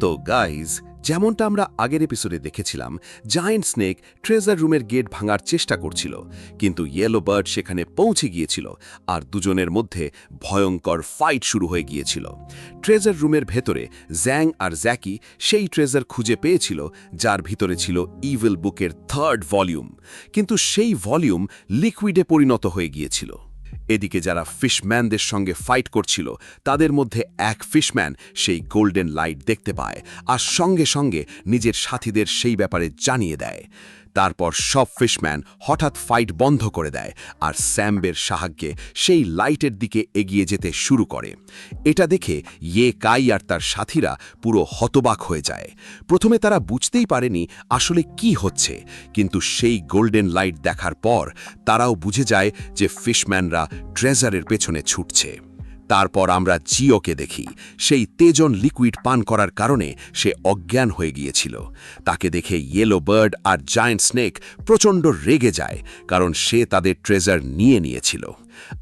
তো গাইজ, যেমনটা আমরা আগের এপিসোডে দেখেছিলাম, জায়ান্ট স্নেক ট্রেজার রুমের গেট ভাঙার চেষ্টা করছিল, কিন্তু ইয়েলো বার্ড সেখানে পৌঁছে গিয়েছিল আর দুজনের মধ্যে ভয়ঙ্কর ফাইট শুরু হয়ে গিয়েছিল। ট্রেজার রুমের ভেতরে জ্যাং আর জ্যাকি সেই ট্রেজার খুঁজে পেয়েছিল যার ভিতরে ছিল ইভিল বুকের 3rd ভলিউম, কিন্তু সেই ভলিউম লিকুইডে পরিণত হয়ে গিয়েছিল। এদিকে যারা ফিশম্যানদের সঙ্গে ফাইট করছিল তাদের মধ্যে এক ফিশম্যান সেই গোল্ডেন লাইট দেখতে পায় আর সঙ্গে সঙ্গে নিজের সাথীদের সেই ব্যাপারে জানিয়ে দেয়। তারপর সব ফিশম্যান হঠাৎ ফাইট বন্ধ করে দেয় আর স্যাম্বের সাহায্যে সেই লাইটের দিকে এগিয়ে যেতে শুরু করে। এটা দেখে ইয়ে কাই আর তার সাথীরা পুরো হতবাক হয়ে যায়। প্রথমে তারা বুঝতেই পারেনি আসলে কি হচ্ছে, কিন্তু সেই গোল্ডেন লাইট দেখার পর তারাও বুঝে যায় যে ফিশম্যানরা ট্রেজারের পেছনে ছুটছে। তারপর আমরা জিওকে দেখি। সেই তেজন লিকুইড পান করার কারণে সে অজ্ঞান হয়ে গিয়েছিল। তাকে দেখে ইয়েলো বার্ড আর জায়ান্ট স্নেক প্রচণ্ড রেগে যায়, কারণ সে তাদের ট্রেজার নিয়ে নিয়েছিল।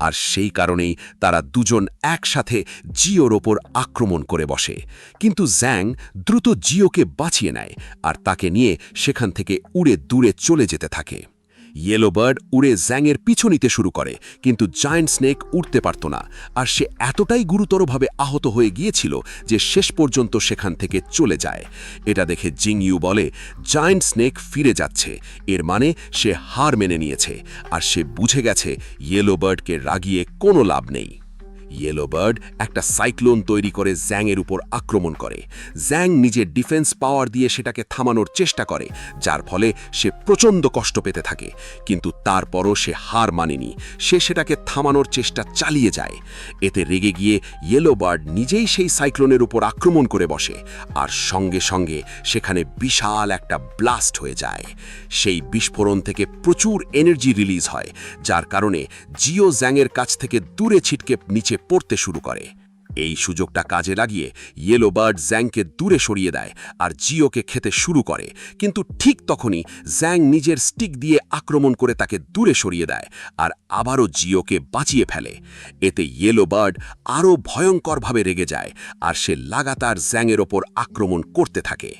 আর সেই কারণেই তারা দুজন একসাথে জিওর ওপর আক্রমণ করে বসে। কিন্তু জ্যাং দ্রুত জিওকে বাঁচিয়ে নেয় আর তাকে নিয়ে সেখান থেকে উড়ে দূরে চলে যেতে থাকে। ইয়েলো বার্ড উড়ে জ্যাংয়ের পিছু নিতে শুরু করে, কিন্তু জায়ান্ট স্নেক উড়তে পারত না, আর সে এতটাই গুরুতরভাবে আহত হয়ে গিয়েছিল যে শেষ পর্যন্ত সেখান থেকে চলে যায়। এটা দেখে জিং ইউ বলে জায়ান্ট স্নেক ফিরে যাচ্ছে, এর মানে সে হার মেনে নিয়েছে আর সে বুঝে গেছে ইয়েলো বার্ডকে রাগিয়ে কোনো লাভ নেই। ইয়েলো বার্ড একটা সাইক্লোন তৈরি করে জ্যাংয়ের উপর আক্রমণ করে। জ্যাং নিজের ডিফেন্স পাওয়ার দিয়ে সেটাকে থামানোর চেষ্টা করে, যার ফলে সে প্রচণ্ড কষ্ট পেতে থাকে, কিন্তু তারপরও সে হার মানেনি। সে সেটাকে থামানোর চেষ্টা চালিয়ে যায়। এতে রেগে গিয়ে ইয়েলো বার্ড নিজেই সেই সাইক্লোনের উপর আক্রমণ করে বসে, আর সঙ্গে সঙ্গে সেখানে বিশাল একটা ব্লাস্ট হয়ে যায়। সেই বিস্ফোরণ থেকে প্রচুর এনার্জি রিলিজ হয়, যার কারণে জিও জ্যাংয়ের কাছ থেকে দূরে ছিটকে নিচে পড়তে শুরু করে। এই সুযোগটা কাজে লাগিয়ে ইয়েলো বার্ড জ্যাংকে দূরে সরিয়ে দেয় আর জিওকে খেতে শুরু করে, কিন্তু ঠিক তখনই জ্যাং নিজের স্টিক দিয়ে আক্রমণ করে তাকে দূরে সরিয়ে দেয় আর আবারও জিওকে বাঁচিয়ে ফেলে। এতে ইয়েলো বার্ড আরও ভয়ঙ্করভাবে রেগে যায় আর সে লাগাতার জ্যাংয়ের ওপর আক্রমণ করতে থাকে।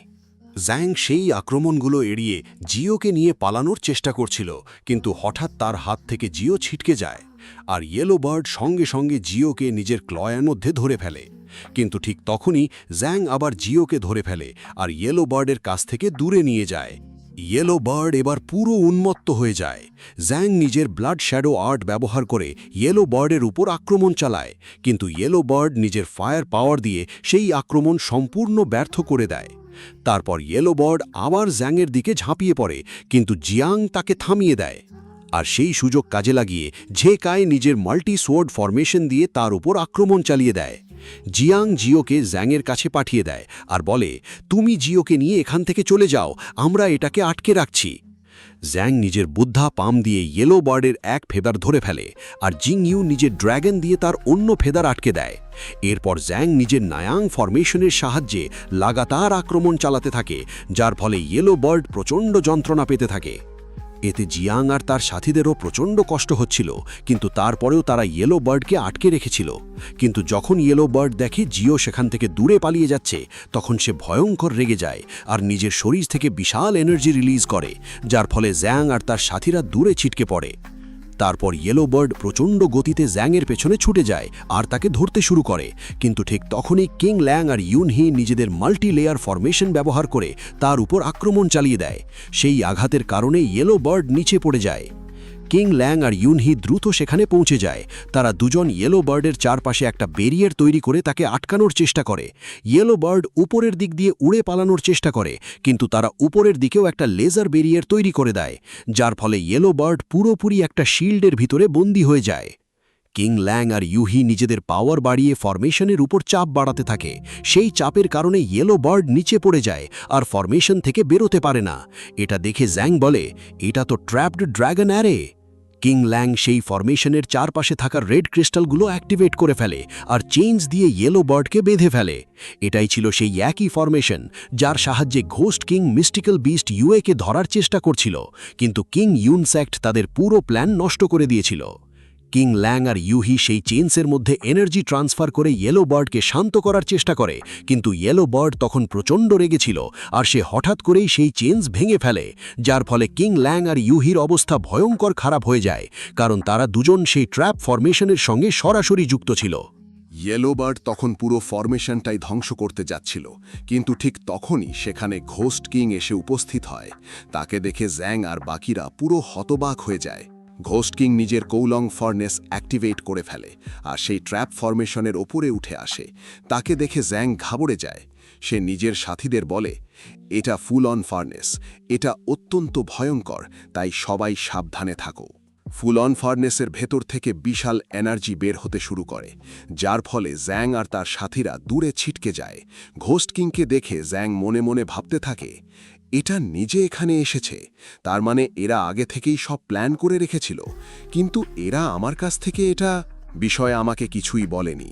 জ্যাং সেই আক্রমণগুলো এড়িয়ে জিওকে নিয়ে পালানোর চেষ্টা করছিল, কিন্তু হঠাৎ তার হাত থেকে জিও ছিটকে যায় আর ইয়েলো বার্ড সঙ্গে সঙ্গে জিওকে নিজের ক্লয়ের মধ্যে ধরে ফেলে। কিন্তু ঠিক তখনই জ্যাং আবার জিওকে ধরে ফেলে আর ইয়েলো বার্ডের কাছ থেকে দূরে নিয়ে যায়। ইয়েলো বার্ড এবার পুরো উন্মত্ত হয়ে যায়। জ্যাং নিজের ব্লাড শ্যাডো আর্ট ব্যবহার করে ইয়েলো বার্ডের উপর আক্রমণ চালায়, কিন্তু ইয়েলো বার্ড নিজের ফায়ার পাওয়ার দিয়ে সেই আক্রমণ সম্পূর্ণ ব্যর্থ করে দেয়। তারপর ইয়েলো বার্ড আবার জ্যাংয়ের দিকে ঝাঁপিয়ে পড়ে, কিন্তু জিয়াং তাকে থামিয়ে দেয়। আর সেই সুযোগ কাজে লাগিয়ে ঝেকায় নিজের মাল্টি সোয়ার্ড ফরমেশন দিয়ে তার উপর আক্রমণ চালিয়ে দেয়। জিয়াং জিওকে জ্যাংয়ের কাছে পাঠিয়ে দেয় আর বলে, তুমি জিওকে নিয়ে এখান থেকে চলে যাও, আমরা এটাকে আটকে রাখছি। জ্যাং নিজের বুদ্ধা পাম দিয়ে ইয়েলো বার্ডের এক ফেদার ধরে ফেলে আর জিং ইউ নিজের ড্র্যাগন দিয়ে তার অন্য ফেদার আটকে দেয়। এরপর জ্যাং নিজের নায়াং ফরমেশনের সাহায্যে লাগাতার আক্রমণ চালাতে থাকে, যার ফলে ইয়েলো বার্ড প্রচণ্ড যন্ত্রণা পেতে থাকে। এতে জিয়াং আর তার সাথীদেরও প্রচণ্ড কষ্ট হচ্ছিল, কিন্তু তারপরেও তারা ইয়েলো বার্ডকে আটকে রেখেছিল। কিন্তু যখন ইয়েলো বার্ড দেখে জিও সেখান থেকে দূরে পালিয়ে যাচ্ছে, তখন সে ভয়ঙ্কর রেগে যায় আর নিজের শরীর থেকে বিশাল এনার্জি রিলিজ করে, যার ফলে জ্যাং আর তার সাথীরা দূরে ছিটকে পড়ে। তারপর ইয়েলো বার্ড প্রচণ্ড গতিতে জ্যাংয়ের পেছনে ছুটে যায় আর তাকে ধরতে শুরু করে, কিন্তু ঠিক তখনই কিং ল্যাং আর ইউনহি নিজেদের মাল্টি লেয়ার ফরমেশন ব্যবহার করে তার উপর আক্রমণ চালিয়ে দেয়। সেই আঘাতের কারণে ইয়েলো বার্ড নিচে পড়ে যায়। কিং ল্যাং আর ইউনহি দ্রুত সেখানে পৌঁছে যায়। তারা দুজন ইয়েলো বার্ডের চারপাশে একটা ব্যারিয়ার তৈরি করে তাকে আটকানোর চেষ্টা করে। ইয়েলো বার্ড উপরের দিক দিয়ে উড়ে পালানোর চেষ্টা করে, কিন্তু তারা উপরের দিকেও একটা লেজার ব্যারিয়ার তৈরি করে দেয়, যার ফলে ইয়েলো বার্ড পুরোপুরি একটা শিল্ডের ভিতরে বন্দী হয়ে যায়। কিং ল্যাং আর ইউহি নিজেদের পাওয়ার বাড়িয়ে ফরমেশনের উপর চাপ বাড়াতে থাকে। সেই চাপের কারণে ইয়েলো বার্ড নিচে পড়ে যায় আর ফরমেশন থেকে বেরোতে পারে না। এটা দেখে জ্যাং বলে, এটা তো ট্র্যাপড ড্র্যাগন অ্যারে। কিং ল্যাং সেই ফরমেশনের চারপাশে থাকা রেড ক্রিস্টালগুলো অ্যাক্টিভেট করে ফেলে আর চেইনস দিয়ে ইয়েলো বার্ডকে বেঁধে ফেলে। এটাই ছিল সেই একই ফরমেশন যার সাহায্যে ঘোস্ট কিং মিস্টিক্যাল বিস্ট ইউএকে ধরার চেষ্টা করছিল, কিন্তু কিং ইউনসেক্ট তাদের পুরো প্ল্যান নষ্ট করে দিয়েছিল। কিং ল্যাং আর ইউহি সেই চেইনসের মধ্যে এনার্জি ট্রান্সফার করে ইয়েলো বার্ডকে শান্ত করার চেষ্টা করে, কিন্তু ইয়েলো বার্ড তখন প্রচণ্ড রেগেছিল আর সে হঠাৎ করেই সেই চেইনস ভেঙে ফেলে, যার ফলে কিং ল্যাং আর ইউহির অবস্থা ভয়ঙ্কর খারাপ হয়ে যায়, কারণ তারা দুজন সেই ট্র্যাপ ফরমেশনের সঙ্গে সরাসরি যুক্ত ছিল। ইয়েলো বার্ড তখন পুরো ফরমেশনটাই ধ্বংস করতে যাচ্ছিল, কিন্তু ঠিক তখনই সেখানে ঘোস্ট কিং এসে উপস্থিত হয়। তাকে দেখে জ্যাং আর বাকিরা পুরো হতবাক হয়ে যায়। ঘোস্ট কিং নিজের কৌলং ফার্নেস অ্যাক্টিভেট করে ফেলে আর সেই ট্র্যাপ ফরমেশনের ওপরে উঠে আসে। তাকে দেখে জ্যাং ঘাবড়ে যায়। সে নিজের সাথীদের বলে, এটা ফুল অন ফার্নেস, এটা অত্যন্ত ভয়ঙ্কর, তাই সবাই সাবধানে থাকো। ফুল অন ফার্নেসের ভেতর থেকে বিশাল এনার্জি বের হতে শুরু করে, যার ফলে জ্যাং আর তার সাথীরা দূরে ছিটকে যায়। ঘোস্ট কিংকে দেখে জ্যাং মনে মনে ভাবতে থাকে, এটা নিজে এখানে এসেছে, তার মানে এরা আগে থেকেই সব প্ল্যান করে রেখেছিল, কিন্তু এরা আমার কাছ থেকে এটা বিষয়ে আমাকে কিছুই বলেনি।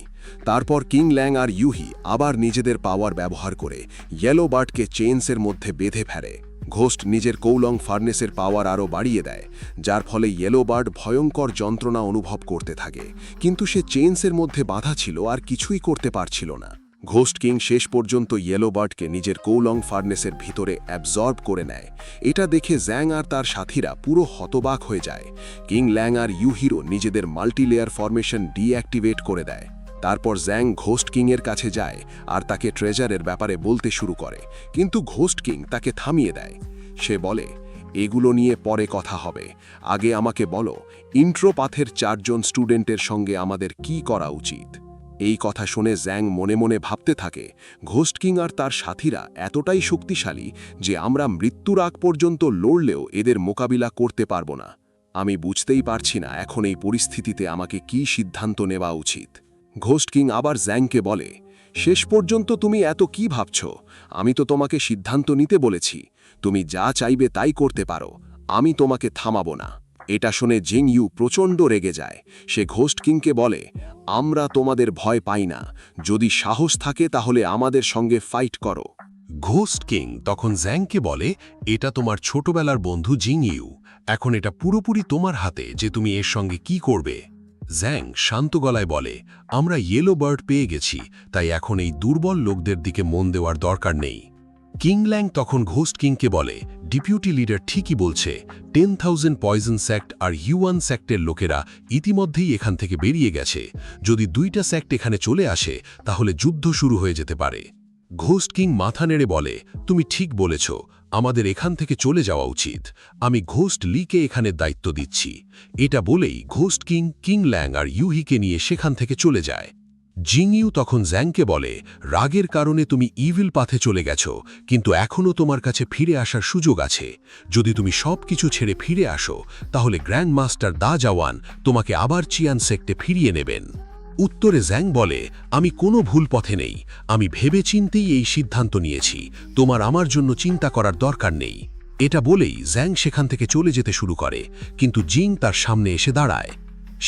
তারপর কিং ল্যাং আর ইউহি আবার নিজেদের পাওয়ার ব্যবহার করে ইয়েলো বার্ডকে চেইনসের মধ্যে বেঁধে ফেলে। ঘোস্ট নিজের কৌলং ফার্নেসের পাওয়ার আরও বাড়িয়ে দেয়, যার ফলে ইয়েলো বার্ড ভয়ঙ্কর যন্ত্রণা অনুভব করতে থাকে, কিন্তু সে চেইনসের মধ্যে বাঁধা ছিল আর কিছুই করতে পারছিল না। ঘোস্ট কিং শেষ পর্যন্ত ইয়েলো বার্ডকে নিজের কৌলং ফার্নেসের ভিতরে অ্যাবজর্ব করে নেয়। এটা দেখে জ্যাং আর তার সাথীরা পুরো হতবাক হয়ে যায়। কিং ল্যাং আর ইউহিরো নিজেদের মাল্টিলেয়ার ফরমেশন ডিঅ্যাক্টিভেট করে দেয়। তারপর জ্যাং ঘোস্ট কিংয়ের কাছে যায় আর তাকে ট্রেজারের ব্যাপারে বলতে শুরু করে, কিন্তু ঘোস্ট কিং তাকে থামিয়ে দেয়। সে বলে, এগুলো নিয়ে পরে কথা হবে, আগে আমাকে বলো ইন্ট্রো পাথের 4 জন স্টুডেন্টের সঙ্গে আমাদের কি করা উচিত। এই কথা শুনে জ্যাং মনে মনে ভাবতে থাকে, ঘোস্ট কিং আর তার সাথীরা এতটাই শক্তিশালী যে আমরা মৃত্যুর আগ পর্যন্ত লড়লেও এদের মোকাবিলা করতে পারব না। আমি বুঝতেই পারছি না এখন এই পরিস্থিতিতে আমাকে কি সিদ্ধান্ত নেওয়া উচিত। ঘোস্ট কিং আবার জ্যাংকে বলে, শেষ পর্যন্ত তুমি এত কি ভাবছ? আমি তো তোমাকে সিদ্ধান্ত নিতে বলেছি, তুমি যা চাইবে তাই করতে পারো, আমি তোমাকে থামাবো না। এটা শুনে জিং ইউ প্রচণ্ড রেগে যায়। সে ঘোস্ট কিংকে বলে, আমরা তোমাদের ভয় পাই না, যদি সাহস থাকে তাহলে আমাদের সঙ্গে ফাইট করো। ঘোস্ট কিং তখন জ্যাংকে বলে, এটা তোমার ছোটবেলার বন্ধু জিং ইউ, এখন এটা পুরোপুরি তোমার হাতে যে তুমি এর সঙ্গে কি করবে। জ্যাং শান্ত গলায় বলে, আমরা ইয়েলো বার্ড পেয়ে গেছি, তাই এখন এই দুর্বল লোকদের দিকে মন দেওয়ার দরকার নেই। কিং ল্যাং তখন ঘোস্ট কিংকে বলে, ডেপুটি লিডার ঠিকই বলছে, 10,000 পয়জন সেক্ট আর ইউয়ান সেক্টের লোকেরা ইতিমধ্যেই এখান থেকে বেরিয়ে গেছে। যদি 2টা সেক্ট এখানে চলে আসে তাহলে যুদ্ধ শুরু হয়ে যেতে পারে। ঘোস্ট কিং মাথা নেড়ে বলে, তুমি ঠিক বলেছ, আমাদের এখান থেকে চলে যাওয়া উচিত। আমি ঘোস্ট লিকে এখানে দায়িত্ব দিচ্ছি। এটা বলেই ঘোস্ট কিং কিং ল্যাং আর ইউহিকে নিয়ে সেখান থেকে চলে যায়। জিং ইউ তখন জ্যাংকে বলে, রাগের কারণে তুমি ইভিল পাথে চলে গেছ, কিন্তু এখনও তোমার কাছে ফিরে আসার সুযোগ আছে। যদি তুমি সব কিছু ছেড়ে ফিরে আসো তাহলে গ্র্যান্ড মাস্টার দা জাওয়ান তোমাকে আবার চিয়ান সেক্টে ফিরিয়ে নেবেন। উত্তরে জ্যাং বলে, আমি কোনো ভুল পথে নেই, আমি ভেবেচিন্তেই এই সিদ্ধান্ত নিয়েছি, তোমার আমার জন্য চিন্তা করার দরকার নেই। এটা বলেই জ্যাং সেখান থেকে চলে যেতে শুরু করে, কিন্তু জিং তার সামনে এসে দাঁড়ায়।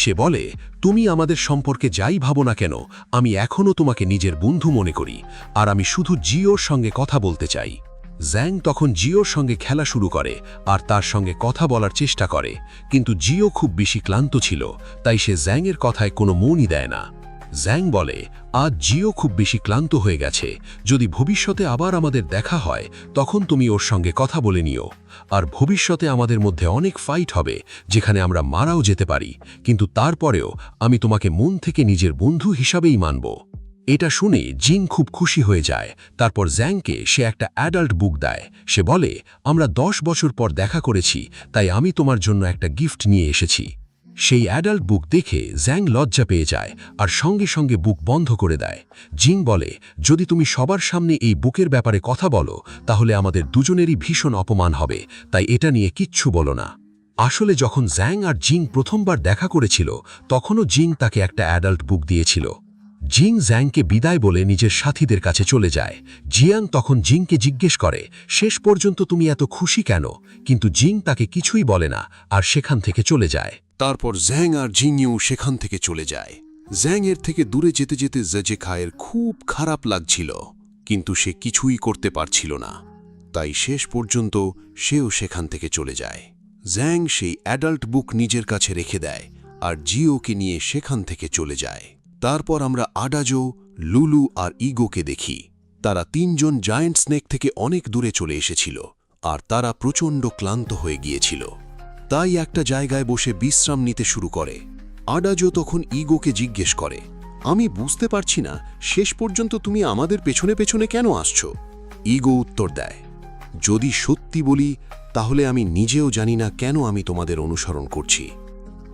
সে বলে, তুমি আমাদের সম্পর্কে যাই ভাবো না কেন, আমি এখনও তোমাকে নিজের বন্ধু মনে করি, আর আমি শুধু জিওর সঙ্গে কথা বলতে চাই। জ্যাং তখন জিওর সঙ্গে খেলা শুরু করে আর তার সঙ্গে কথা বলার চেষ্টা করে, কিন্তু জিও খুব বেশি ক্লান্ত ছিল, তাই সে জ্যাংয়ের কথায় কোনো মনই দেয় না। জ্যাং বলে, আজ জিও খুব বেশি ক্লান্ত হয়ে গেছে, যদি ভবিষ্যতে আবার আমাদের দেখা হয় তখন তুমি ওর সঙ্গে কথা বলে নিও। আর ভবিষ্যতে আমাদের মধ্যে অনেক ফাইট হবে, যেখানে আমরা মারাও যেতে পারি, কিন্তু তারপরেও আমি তোমাকে মন থেকে নিজের বন্ধু হিসাবেই মানব। এটা শুনে জিং খুব খুশি হয়ে যায়। তারপর জ্যাংকে সে একটা অ্যাডাল্ট বুক দেয়। সে বলে, আমরা 10 বছর পর দেখা করেছি, তাই আমি তোমার জন্য একটা গিফট নিয়ে এসেছি। সেই অ্যাডাল্ট বুক দেখে জ্যাং লজ্জা পেয়ে যায় আর সঙ্গে সঙ্গে বুক বন্ধ করে দেয়। জিং বলে, যদি তুমি সবার সামনে এই বুকের ব্যাপারে কথা বলো তাহলে আমাদের দুজনেরই ভীষণ অপমান হবে, তাই এটা নিয়ে কিচ্ছু বলো না। আসলে যখন জ্যাং আর জিং প্রথমবার দেখা করেছিল তখনও জিং তাকে একটা অ্যাডাল্ট বুক দিয়েছিল। জিং জ্যাংকে বিদায় বলে নিজের সাথীদের কাছে চলে যায়। জিয়াং তখন জিংকে জিজ্ঞেস করে, শেষ পর্যন্ত তুমি এত খুশি কেন? কিন্তু জিং তাকে কিছুই বলে না আর সেখান থেকে চলে যায়। তারপর জ্যাং আর জিংইউ সেখান থেকে চলে যায়। জ্যাং এর থেকে দূরে যেতে যেতে জেজেখায়ের খুব খারাপ লাগছিল, কিন্তু সে কিছুই করতে পারছিল না, তাই শেষ পর্যন্ত সেও সেখান থেকে চলে যায়। জ্যাং সেই অ্যাডাল্ট বুক নিজের কাছে রেখে দেয় আর জিওকে নিয়ে সেখান থেকে চলে যায়। তারপর আমরা আডাজো, লুলু আর ইগোকে দেখি। তারা তিনজন জায়ান্ট স্নেক থেকে অনেক দূরে চলে এসেছিল, আর তারা প্রচণ্ড ক্লান্ত হয়ে গিয়েছিল। তাই একটা জায়গায় বসে বিশ্রাম নিতে শুরু করে। আডাজো তখন ইগোকে জিজ্ঞেস করে, আমি বুঝতে পারছি না, শেষ পর্যন্ত তুমি আমাদের পেছনে পেছনে কেন আসছো? ইগো উত্তর দেয়, যদি সত্যি বলি তাহলে আমি নিজেও জানি না কেন আমি তোমাদের অনুসরণ করছি।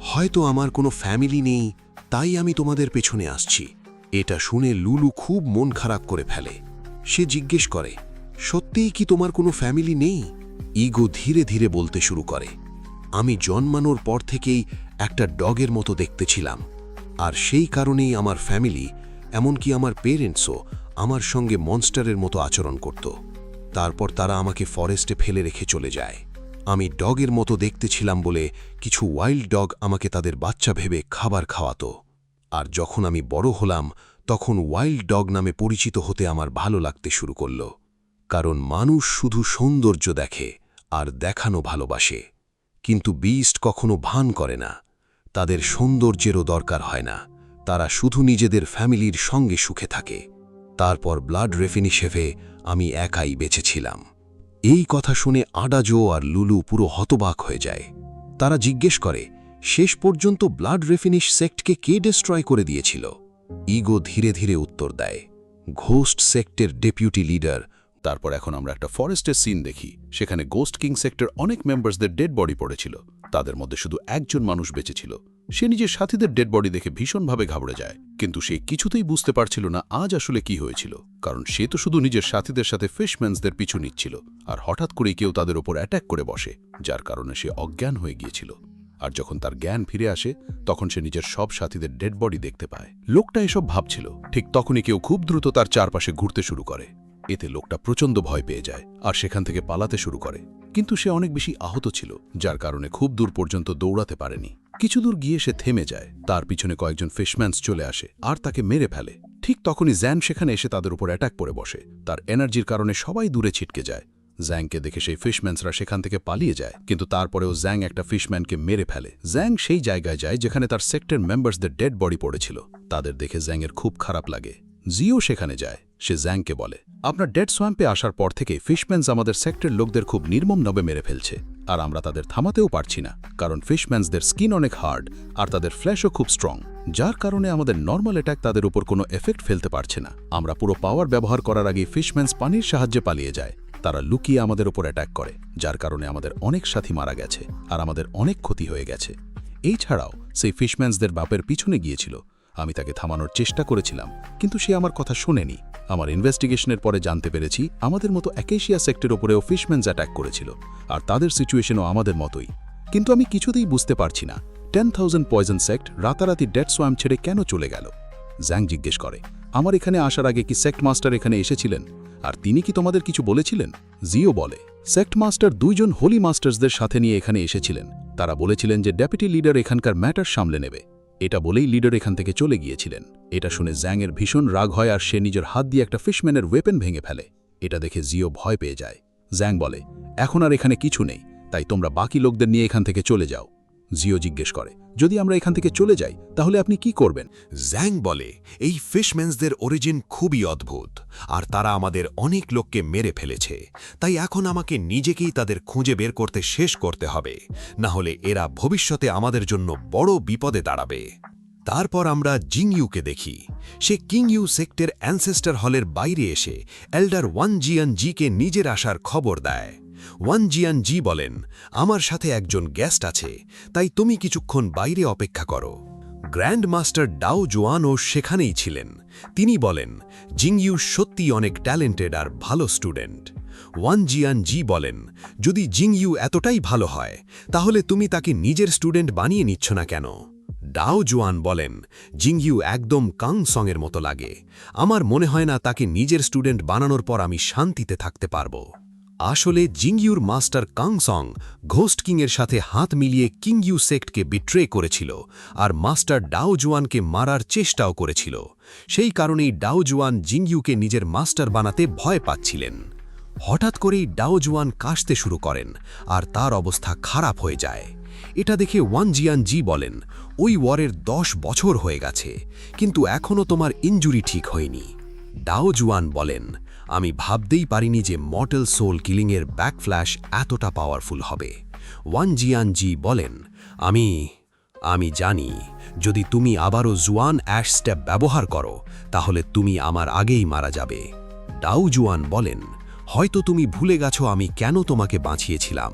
হয়তো আমার কোনো ফ্যামিলি নেই, তাই আমি তোমাদের পেছনে আসছি। এটা শুনে লুলু খুব মন খারাপ করে ফেলে। সে জিজ্ঞেস করে, সত্যিই কি তোমার কোনো ফ্যামিলি নেই? ইগো ধীরে ধীরে বলতে শুরু করে, আমি জন্মানোর পর থেকেই একটা ডগের মতো দেখতে ছিলাম, আর সেই কারণেই আমার ফ্যামিলি, এমনকি আমার পেরেন্টসও আমার সঙ্গে মনস্টারের মতো আচরণ করত। তারপর তারা আমাকে ফরেস্টে ফেলে রেখে চলে যায়। আমি ডগের মতো দেখতে ছিলাম বলে কিছু ওয়াইল্ড ডগ আমাকে তাদের বাচ্চা ভেবে খাবার খাওয়াতো। আর যখন আমি বড় হলাম তখন ওয়াইল্ড ডগ নামে পরিচিত হতে আমার ভালো লাগতে শুরু করল, কারণ মানুষ শুধু সৌন্দর্য দেখে আর দেখানো ভালোবাসে, কিন্তু বিস্ট কখনো ভান করে না। তাদের সৌন্দর্যেরও দরকার হয় না, তারা শুধু নিজেদের ফ্যামিলির সঙ্গে সুখে থাকে। তারপর ব্লাড রেফিনিশেভে আমি একাই বেঁচেছিলাম। এই কথা শুনে আডাজো আর লুলু পুরো হতবাক হয়ে যায়। তারা জিজ্ঞেস করে, শেষ পর্যন্ত ব্লাড রেফিনিশ সেক্টকে কে ডিস্ট্রয় করে দিয়েছিল? ইগো ধীরে ধীরে উত্তর দেয়, ঘোস্ট সেক্টের ডেপুটি লিডার। তারপর এখন আমরা একটা ফরেস্টের সিন দেখি। সেখানে গোস্ট কিং সেক্টর অনেক মেম্বার্সদের ডেড বডি পড়েছিল। তাদের মধ্যে শুধু একজন মানুষ বেঁচে ছিল। সে নিজের সাথীদের ডেড বডি দেখে ভীষণভাবে ঘাবড়ে যায়, কিন্তু সে কিছুতেই বুঝতে পারছিল না আজ আসলে কি হয়েছিল, কারণ সে তো শুধু নিজের সাথীদের সাথে ফিশম্যানসদের পিছু নিচ্ছিল, আর হঠাৎ করেই কেউ তাদের ওপর অ্যাট্যাক করে বসে, যার কারণে সে অজ্ঞান হয়ে গিয়েছিল। আর যখন তার জ্ঞান ফিরে আসে তখন সে নিজের সব সাথীদের ডেড বডি দেখতে পায়। লোকটা এসব ভাবছিল, ঠিক তখনই কেউ খুব দ্রুত তার চারপাশে ঘুরতে শুরু করে। এতে লোকটা প্রচণ্ড ভয় পেয়ে যায় আর সেখান থেকে পালাতে শুরু করে, কিন্তু সে অনেক বেশি আহত ছিল, যার কারণে খুব দূর পর্যন্ত দৌড়াতে পারেনি। কিছু দূর গিয়ে সে থেমে যায়। তার পিছনে কয়েকজন ফিশম্যানস চলে আসে আর তাকে মেরে ফেলে। ঠিক তখনই জ্যান সেখানে এসে তাদের উপর অ্যাটাক করে বসে। তার এনার্জির কারণে সবাই দূরে ছিটকে যায়। জ্যাংকে দেখে সেই ফিশম্যানসরা সেখান থেকে পালিয়ে যায়, কিন্তু তারপরেও জ্যাং একটা ফিশম্যানকে মেরে ফেলে। জ্যাং সেই জায়গায় যায় যেখানে তার সেক্টর মেম্বার্সদের ডেড বডি পড়েছিল। তাদের দেখে জ্যাংয়ের খুব খারাপ লাগে। জিও সেখানে যায়। সে জ্যাংকে বলে, আপনার ডেড সোয়াম্পে আসার পর থেকে ফিশম্যানস আমাদের সেক্টর লোকদের খুব নির্মমভাবে মেরে ফেলছে, আর আমরা তাদের থামাতেও পারছি না, কারণ ফিশম্যানসদের স্কিন অনেক হার্ড আর তাদের ফ্ল্যাশও খুব স্ট্রং, যার কারণে আমাদের নর্মাল অ্যাটাক তাদের উপর কোনো এফেক্ট ফেলতে পারছে না। আমরা পুরো পাওয়ার ব্যবহার করার আগে ফিশম্যানস পানির সাহায্যে পালিয়ে যায়। তারা লুকিয়ে আমাদের উপর অ্যাটাক করে, যার কারণে আমাদের অনেক সাথী মারা গেছে আর আমাদের অনেক ক্ষতি হয়ে গেছে। এই ছাড়াও সেই ফিশম্যানসদের বাপের পিছনে গিয়েছিল। আমি তাকে থামানোর চেষ্টা করেছিলাম, কিন্তু সে আমার কথা শোনেনি। আমার ইনভেস্টিগেশনের পরে জানতে পেরেছি আমাদের মতো অ্যাকেশিয়া সেক্টর ওপরেও ফিশম্যানস অ্যাটাক করেছিল, আর তাদের সিচুয়েশনও আমাদের মতোই। কিন্তু আমি কিছুতেই বুঝতে পারছি না 10,000 পয়জন সেক্ট রাতারাতি ডেড সোয়াম্প ছেড়ে কেন চলে গেল। জ্যাং জিজ্ঞেস করে, আমার এখানে আসার আগে কি সেক্ট মাস্টার এখানে এসেছিলেন, আর তিনি কি তোমাদের কিছু বলেছিলেন? জিও বলে, সেক্ট মাস্টার 2 জন হোলি মাস্টার্সদের সাথে নিয়ে এখানে এসেছিলেন। তারা বলেছিলেন যে ডেপুটি লিডার এখানকার ম্যাটার সামলে নেবে। এটা বলেই লিডার এখান থেকে চলে গিয়েছিলেন। এটা শুনে জ্যাংয়ের ভীষণ রাগ হয় আর সে নিজের হাত দিয়ে একটা ফিশম্যানের ওয়েপেন ভেঙে ফেলে। এটা দেখে জিও ভয় পেয়ে যায়। জ্যাং বলে, এখন আর এখানে কিছু নেই, তাই তোমরা বাকি লোকদের নিয়ে এখান থেকে চলে যাও। জিও জিজ্ঞেস করে, যদি আমরা এখান থেকে চলে যাই তাহলে আপনি কি করবেন? জ্যাং বলে, এই ফিশম্যানসদের অরিজিন খুবই অদ্ভুত, আর তারা আমাদের অনেক লোককে মেরে ফেলেছে, তাই এখন আমাকে নিজেকেই তাদের খুঁজে বের করতে শেষ করতে হবে, না হলে এরা ভবিষ্যতে আমাদের জন্য বড় বিপদে দাঁড়াবে। তারপর আমরা জিংইউকে দেখি। সে কিংইউ সেক্টের অ্যানসেস্টার হলের বাইরে এসে এল্ডার ওয়ানজিয়ানজিকে নিজের আসার খবর দেয়। ওয়ানজিয়ানজি বলেন, আমার সাথে একজন গেস্ট আছে, তাই তুমি কিছুক্ষণ বাইরে অপেক্ষা করো। গ্র্যান্ড মাস্টার ডাও জোয়ানও সেখানেই ছিলেন। তিনি বলেন, জিংইউ সত্যি অনেক ট্যালেন্টেড আর ভালো স্টুডেন্ট। ওয়ানজিয়ানজি বলেন, যদি জিংইউ এতটাই ভালো হয় তাহলে তুমি তাকে নিজের স্টুডেন্ট বানিয়ে নিচ্ছ না কেন? ডাও জোয়ান বলেন, জিংইউ একদম কাং সঙের মতো লাগে। আমার মনে হয় না তাকে নিজের স্টুডেন্ট বানানোর পর আমি শান্তিতে থাকতে পারব। আসলে জিংইউর মাস্টার কাং সং ঘোস্ট কিংয়ের সাথে হাত মিলিয়ে কিংইউ সেক্টকে বিট্রে করেছিল, আর মাস্টার ডাও জোয়ানকে মারার চেষ্টাও করেছিল। সেই কারণেই ডাও জোয়ান জিংইউকে নিজের মাস্টার বানাতে ভয় পাচ্ছিলেন। হঠাৎ করেই ডাও জোয়ান কাশতে শুরু করেন আর তার অবস্থা খারাপ হয়ে যায়। এটা দেখে ওয়ান জিয়ান জি বলেন, ওই ওয়ারের 10 বছর হয়ে গেছে, কিন্তু এখনও তোমার ইনজুরি ঠিক হয়নি। ডাও জুয়ান বলেন, আমি ভাবতেই পারিনি যে মর্টাল সোল কিলিংয়ের ব্যাকফ্ল্যাশ এতটা পাওয়ারফুল হবে। ওয়ান জিয়ান জি বলেন, আমি জানি যদি তুমি আবারও জুয়ান অ্যাশ স্টেপ ব্যবহার করো তাহলে তুমি আমার আগেই মারা যাবে। ডাও জুয়ান বলেন, হয়তো তুমি ভুলে গেছো আমি কেন তোমাকে বাঁচিয়েছিলাম।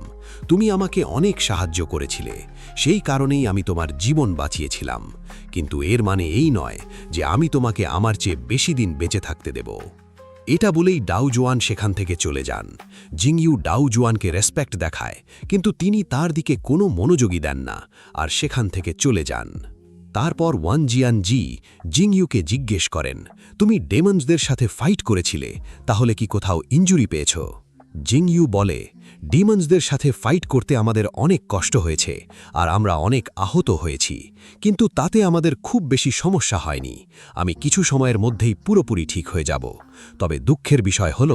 তুমি আমাকে অনেক সাহায্য করেছিলে, সেই কারণেই আমি তোমার জীবন বাঁচিয়েছিলাম, কিন্তু এর মানে এই নয় যে আমি তোমাকে আমার চেয়ে বেশি দিন বেঁচে থাকতে দেব। এটা বলেই ডাও জুয়ান সেখান থেকে চলে যান। জিংইউ ডাও জুয়ানকে রেসপেক্ট দেখায়, কিন্তু তিনি তার দিকে কোনো মনোযোগই দেন না আর সেখান থেকে চলে যান। তারপর ওয়ান জিয়ান জি জিংইউকে জিজ্ঞেস করেন, তুমি ডেমন্সদের সাথে ফাইট করেছিলে, তাহলে কি কোথাও ইনজুরি পেয়েছ? জিংইউ বলে, ডিমন্সদের সাথে ফাইট করতে আমাদের অনেক কষ্ট হয়েছে আর আমরা অনেক আহত হয়েছি, কিন্তু তাতে আমাদের খুব বেশি সমস্যা হয়নি। আমি কিছু সময়ের মধ্যেই পুরোপুরি ঠিক হয়ে যাব। তবে দুঃখের বিষয় হল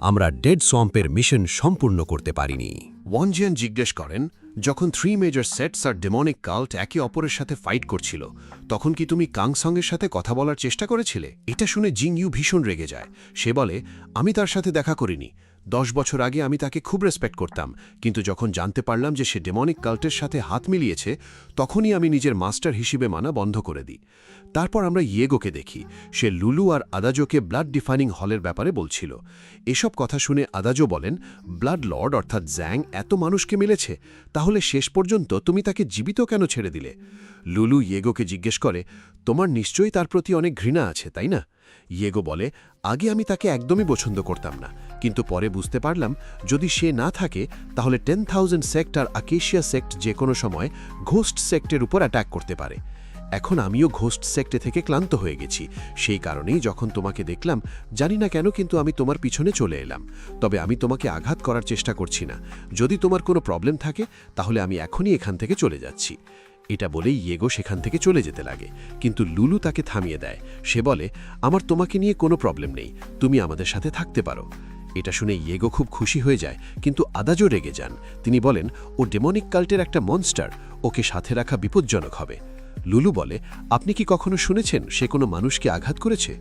আমরা ডেড সোয়াম্পের মিশন সম্পূর্ণ করতে পারিনি। ওয়ান জিয়ান জিজ্ঞেস করেন, যখন 3 মেজর সেটস আর ডেমনিক কাল্ট একে অপরের সাথে ফাইট করছিল, তখন কি তুমি কাংসংয়ের সাথে কথা বলার চেষ্টা করেছিলে? এটা শুনে জিংইউ ভীষণ রেগে যায়। সে বলে, আমি তার সাথে দেখা করিনি। 10 বছর আগে আমি তাকে খুব রেসপেক্ট করতাম, কিন্তু যখন জানতে পারলাম যে সে ডেমনিক কাল্টের সাথে হাত মিলিয়েছে, তখনই আমি নিজের মাস্টার হিসেবে মানা বন্ধ করে দিই। তারপর আমরা ইয়েগোকে দেখি। সে লুলু আর আদাজোকে ব্লাড ডিফাইনিং হলের ব্যাপারে বলছিল। এসব কথা শুনে আদাজো বলেন, ব্লাড লর্ড অর্থাৎ জ্যাং এত মানুষকে মিলেছে, তাহলে শেষ পর্যন্ত তুমি তাকে জীবিত কেন ছেড়ে দিলে? লুলু ইয়েগোকে জিজ্ঞেস করে, তোমার নিশ্চয়ই তার প্রতি অনেক ঘৃণা আছে, তাই না? ইয়েগো বলে, আগে আমি তাকে একদমই পছন্দ করতাম না, কিন্তু পরে বুঝতে পারলাম যদি সে না থাকে তাহলে 10,000 সেক্ট আর আকেশিয়া সেক্ট যে কোনো সময় ঘোস্ট সেক্টের উপর অ্যাটাক করতে পারে। এখন আমিও ঘোস্ট সেক্টে থেকে ক্লান্ত হয়ে গেছি, সেই কারণেই যখন তোমাকে দেখলাম, জানি না কেন কিন্তু আমি তোমার পিছনে চলে এলাম। তবে আমি তোমাকে আঘাত করার চেষ্টা করছি না। যদি তোমার কোনো প্রবলেম থাকে তাহলে আমি এখনই এখান থেকে চলে যাচ্ছি। এটা বলেই ইয়েগো সেখান থেকে চলে যেতে লাগে, কিন্তু লুলু তাকে থামিয়ে দেয়। সে বলে, আমার তোমাকে নিয়ে কোনো প্রবলেম নেই, তুমি আমাদের সাথে থাকতে পারো। এটা শুনে ইয়েগো খুব খুশি হয়ে যায়, কিন্তু আদাজো রেগে যান। তিনি বলেন, ও ডেমনিক কাল্টের একটা মনস্টার, ওকে সাথে রাখা বিপজ্জনক হবে। লুলু বলে, আপনি কি কখনো শুনেছেন সে কোনো মানুষকে আঘাত করেছে?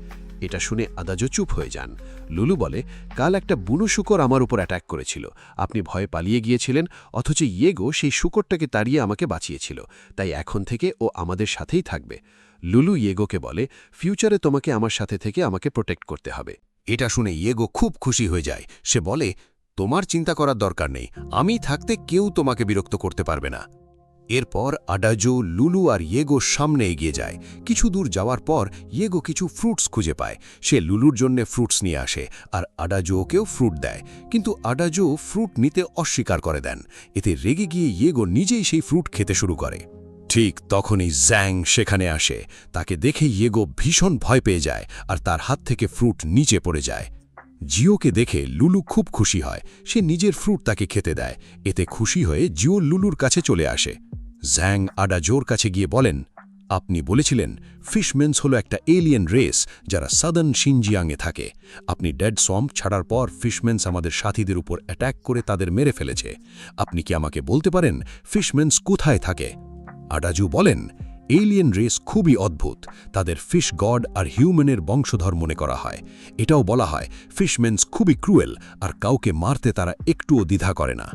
এটা শুনে আদাজো চুপ হয়ে যান। লুলু বলে, কাল একটা বুনো শূকর আমার উপর অ্যাটাক করেছিল, আপনি ভয়ে পালিয়ে গিয়েছিলেন, অথচ ইয়েগো সেই শূকরটাকে তাড়িয়ে আমাকে বাঁচিয়েছিল, তাই এখন থেকে ও আমাদের সাথেই থাকবে। লুলু ইয়েগোকে বলে, ফিউচারে তোমাকে আমার সাথে থেকে আমাকে প্রোটেক্ট করতে হবে। এটা শুনে ইয়েগো খুব খুশি হয়ে যায়। সে বলে, তোমার চিন্তা করার দরকার নেই, আমি থাকতে কেউ তোমাকে বিরক্ত করতে পারবে না। এরপর আডাজো, লুলু আর ইয়েগো সামনে এগিয়ে যায়। কিছু দূর যাওয়ার পর ইয়েগো কিছু ফ্রুটস খুঁজে পায়। সে লুলুর জন্য ফ্রুটস নিয়ে আসে আর আডাজোকেও ফ্রুট দেয়, কিন্তু আডাজো ফ্রুট নিতে অস্বীকার করে দেন। এতে রেগে গিয়ে ইয়েগো নিজেই সেই ফ্রুট খেতে শুরু করে। ঠিক তখনই জ্যাং সেখানে আসে। তাকে দেখে ইয়েগো ভীষণ ভয় পেয়ে যায় আর তার হাত থেকে ফ্রুট নিচে পড়ে যায়। জিওকে দেখে লুলু খুব খুশি হয়। সে নিজের ফ্রুট তাকে খেতে দেয়। এতে খুশি হয়ে জিও লুলুর কাছে চলে আসে। জ্যাং আডাজোর কাছে গিয়ে বলেন, আপনি বলেছিলেন ফিশমেন্স হলো একটা এলিয়েন রেস যারা সাদার্ন শিনজিয়াংয়ে থাকে। আপনি ডেড সোয়াম্প ছাড়ার পর ফিশমেন্স আমাদের সাথীদের উপর অ্যাট্যাক করে তাদের মেরে ফেলেছে। আপনি কি আমাকে বলতে পারেন ফিশমেন্স কোথায় থাকে? আডাজু বলেন, এলিয়েন রেস খুবই অদ্ভুত। তাদের ফিশ গড আর হিউম্যানের বংশধর মনে করা হয়। এটাও বলা হয় ফিশমেন্স খুবই ক্রুয়েল আর কাউকে মারতে তারা একটুও দ্বিধা করে না।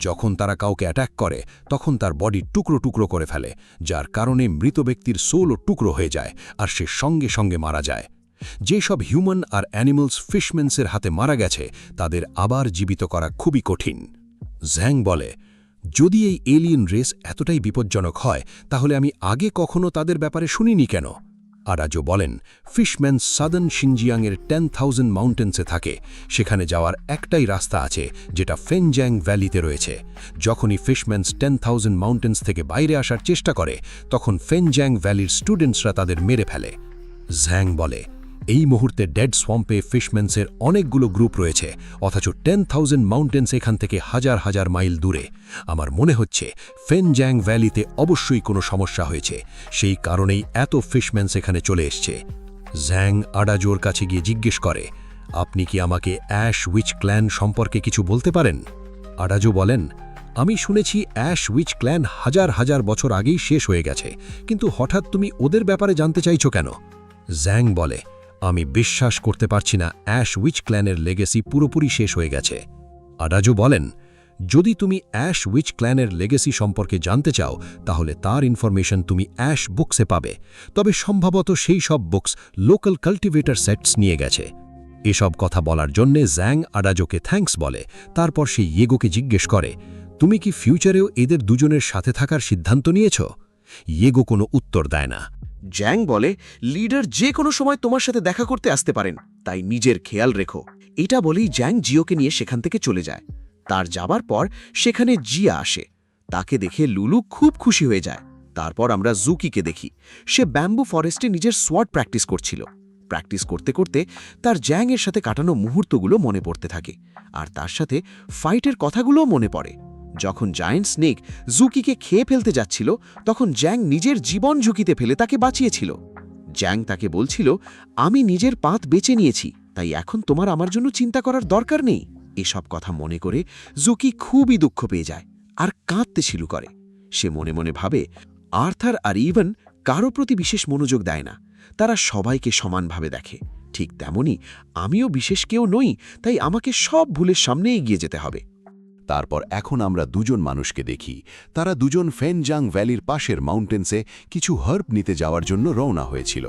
যখন তারা কাউকে অ্যাট্যাক করে তখন তার বডি টুকরো টুকরো করে ফেলে, যার কারণে মৃত ব্যক্তির সোলও টুকরো হয়ে যায় আর সে সঙ্গে সঙ্গে মারা যায়। যেসব হিউম্যান আর অ্যানিমালস ফিশমেন্সের হাতে মারা গেছে তাদের আবার জীবিত করা খুবই কঠিন। জ্যাং বলে, যদি এই এলিয়েন রেস এতটাই বিপজ্জনক হয় তাহলে আমি আগে কখনো তাদের ব্যাপারে শুনিনি কেন? আডাজো বলেন, ফিশম্যান সাদার্ন শিনজিয়াংয়ের 10,000 মাউন্টেন্সে থাকে। সেখানে যাওয়ার একটাই রাস্তা আছে, যেটা ফেনজ্যাং ভ্যালিতে রয়েছে। যখনই ফিশম্যানস 10,000 মাউন্টেন্স থেকে বাইরে আসার চেষ্টা করে তখন ফেনজ্যাং ভ্যালির স্টুডেন্টসরা তাদের মেরে ফেলে। জ্যাং বলে, এই মুহূর্তে ডেড সোয়াম্পে ফিশম্যান্সের অনেকগুলো গ্রুপ রয়েছে, অথচ 10,000 মাউন্টেন্স এখান থেকে হাজার হাজার মাইল দূরে। আমার মনে হচ্ছে ফেনজ্যাং ভ্যালিতে অবশ্যই কোনো সমস্যা হয়েছে, সেই কারণেই এত ফিশম্যান্স এখানে চলে এসছে। জ্যাং আডাজোর কাছে গিয়ে জিজ্ঞেস করে, আপনি কি আমাকে অ্যাশ উইচ ক্ল্যান সম্পর্কে কিছু বলতে পারেন? আডাজো বলেন, আমি শুনেছি অ্যাশ উইচ ক্ল্যান হাজার হাজার বছর আগেই শেষ হয়ে গেছে, কিন্তু হঠাৎ তুমি ওদের ব্যাপারে জানতে চাইছো কেন? জ্যাং বলে, আমি বিশ্বাস করতে পারছি না অ্যাশ উইচ ক্ল্যানের লেগেসি পুরোপুরি শেষ হয়ে গেছে। আডাজো বলেন, যদি তুমি অ্যাশ উইচ ক্ল্যানের লেগেসি সম্পর্কে জানতে চাও তাহলে তার ইনফরমেশন তুমি অ্যাশ বুকসে পাবে, তবে সম্ভবত সেই সব বুকস লোকাল কাল্টিভেটর সেটস নিয়ে গেছে। এসব কথা বলার জন্যে জ্যাং আডাজোকে থ্যাঙ্কস বলে, তারপর সে ইয়েগোকে জিজ্ঞেস করে, তুমি কি ফিউচারেও এদের দুজনের সাথে থাকার সিদ্ধান্ত নিয়েছ? ইয়েগো কোনো উত্তর দেয় না। জ্যাং বলে, লিডার যে কোনো সময় তোমার সাথে দেখা করতে আসতে পারেন, তাই নিজের খেয়াল রেখো। এটা বলেই জ্যাং জিওকে নিয়ে সেখান থেকে চলে যায়। তার যাবার পর সেখানে জিয়া আসে। তাকে দেখে লুলু খুব খুশি হয়ে যায়। তারপর আমরা জুকিকে দেখি। সে ব্যাম্বু ফরেস্টে নিজের সোয়ার্ড প্র্যাকটিস করছিল। প্র্যাকটিস করতে করতে তার জ্যাংয়ের সাথে কাটানো মুহূর্তগুলো মনে পড়তে থাকে, আর তার সাথে ফাইটের কথাগুলোও মনে পড়ে। যখন জায়ান্ট স্নেক জুকিকে খেয়ে ফেলতে যাচ্ছিল, তখন জ্যাং নিজের জীবন ঝুঁকিতে ফেলে তাকে বাঁচিয়েছিল। জ্যাং তাকে বলছিল, আমি নিজের পাত বেছে নিয়েছি, তাই এখন তোমার আমার জন্য চিন্তা করার দরকার নেই। এসব কথা মনে করে জুকি খুবই দুঃখ পেয়ে যায় আর কাঁদতে শুরু করে। সে মনে মনে ভাবে, আর্থার আর ইভেন কারো প্রতি বিশেষ মনোযোগ দেয় না, তারা সবাইকে সমানভাবে দেখে। ঠিক তেমনি আমিও বিশেষ কেউ নই, তাই আমাকে সব ভুলের সামনে এগিয়ে যেতে হবে। তারপর এখন আমরা দুজন মানুষকে দেখি। তারা দুজন ফেনজাং ভ্যালির পাশের মাউন্টেন্সে কিছু হার্ব নিতে যাওয়ার জন্য রওনা হয়েছিল।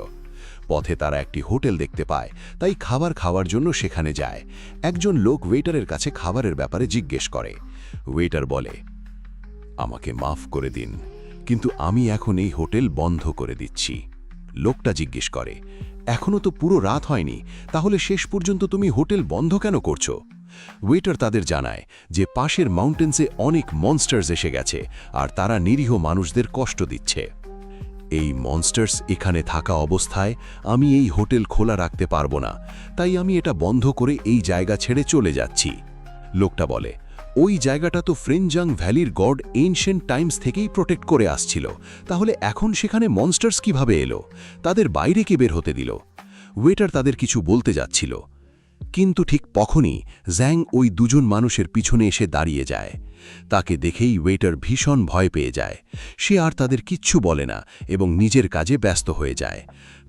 পথে তারা একটি হোটেল দেখতে পায়, তাই খাবার খাওয়ার জন্য সেখানে যায়। একজন লোক ওয়েটারের কাছে খাবারের ব্যাপারে জিজ্ঞেস করে। ওয়েটার বলে, আমাকে মাফ করে দিন, কিন্তু আমি এখন এই হোটেল বন্ধ করে দিচ্ছি। লোকটা জিজ্ঞেস করে, এখনও তো পুরো রাত হয়নি, তাহলে শেষ পর্যন্ত তুমি হোটেল বন্ধ কেন করছো? ওয়েটার তাদের জানায় যে পাশের মাউন্টেন্সে অনেক মনস্টার্স এসে গেছে আর তারা নিরীহ মানুষদের কষ্ট দিচ্ছে। এই মনস্টার্স এখানে থাকা অবস্থায় আমি এই হোটেল খোলা রাখতে পারবো না, তাই আমি এটা বন্ধ করে এই জায়গা ছেড়ে চলে যাচ্ছি। লোকটা বলে, ওই জায়গাটা তো ফ্রেনজাং ভ্যালির গড এনশিয়েন্ট টাইমস থেকেই প্রোটেক্ট করে আসছিল, তাহলে এখন সেখানে মনস্টার্স কিভাবে এলো? তাদের বাইরে কে বের হতে দিল? ওয়েটার তাদের কিছু বলতে যাচ্ছিল, কিন্তু ঠিক তখনই জ্যাং ওই দুজন মানুষের পিছনে এসে দাঁড়িয়ে যায়। তাকে দেখেই ওয়েটার ভীষণ ভয় পেয়ে যায়। সে আর তাদের কিচ্ছু বলে না এবং নিজের কাজে ব্যস্ত হয়ে যায়।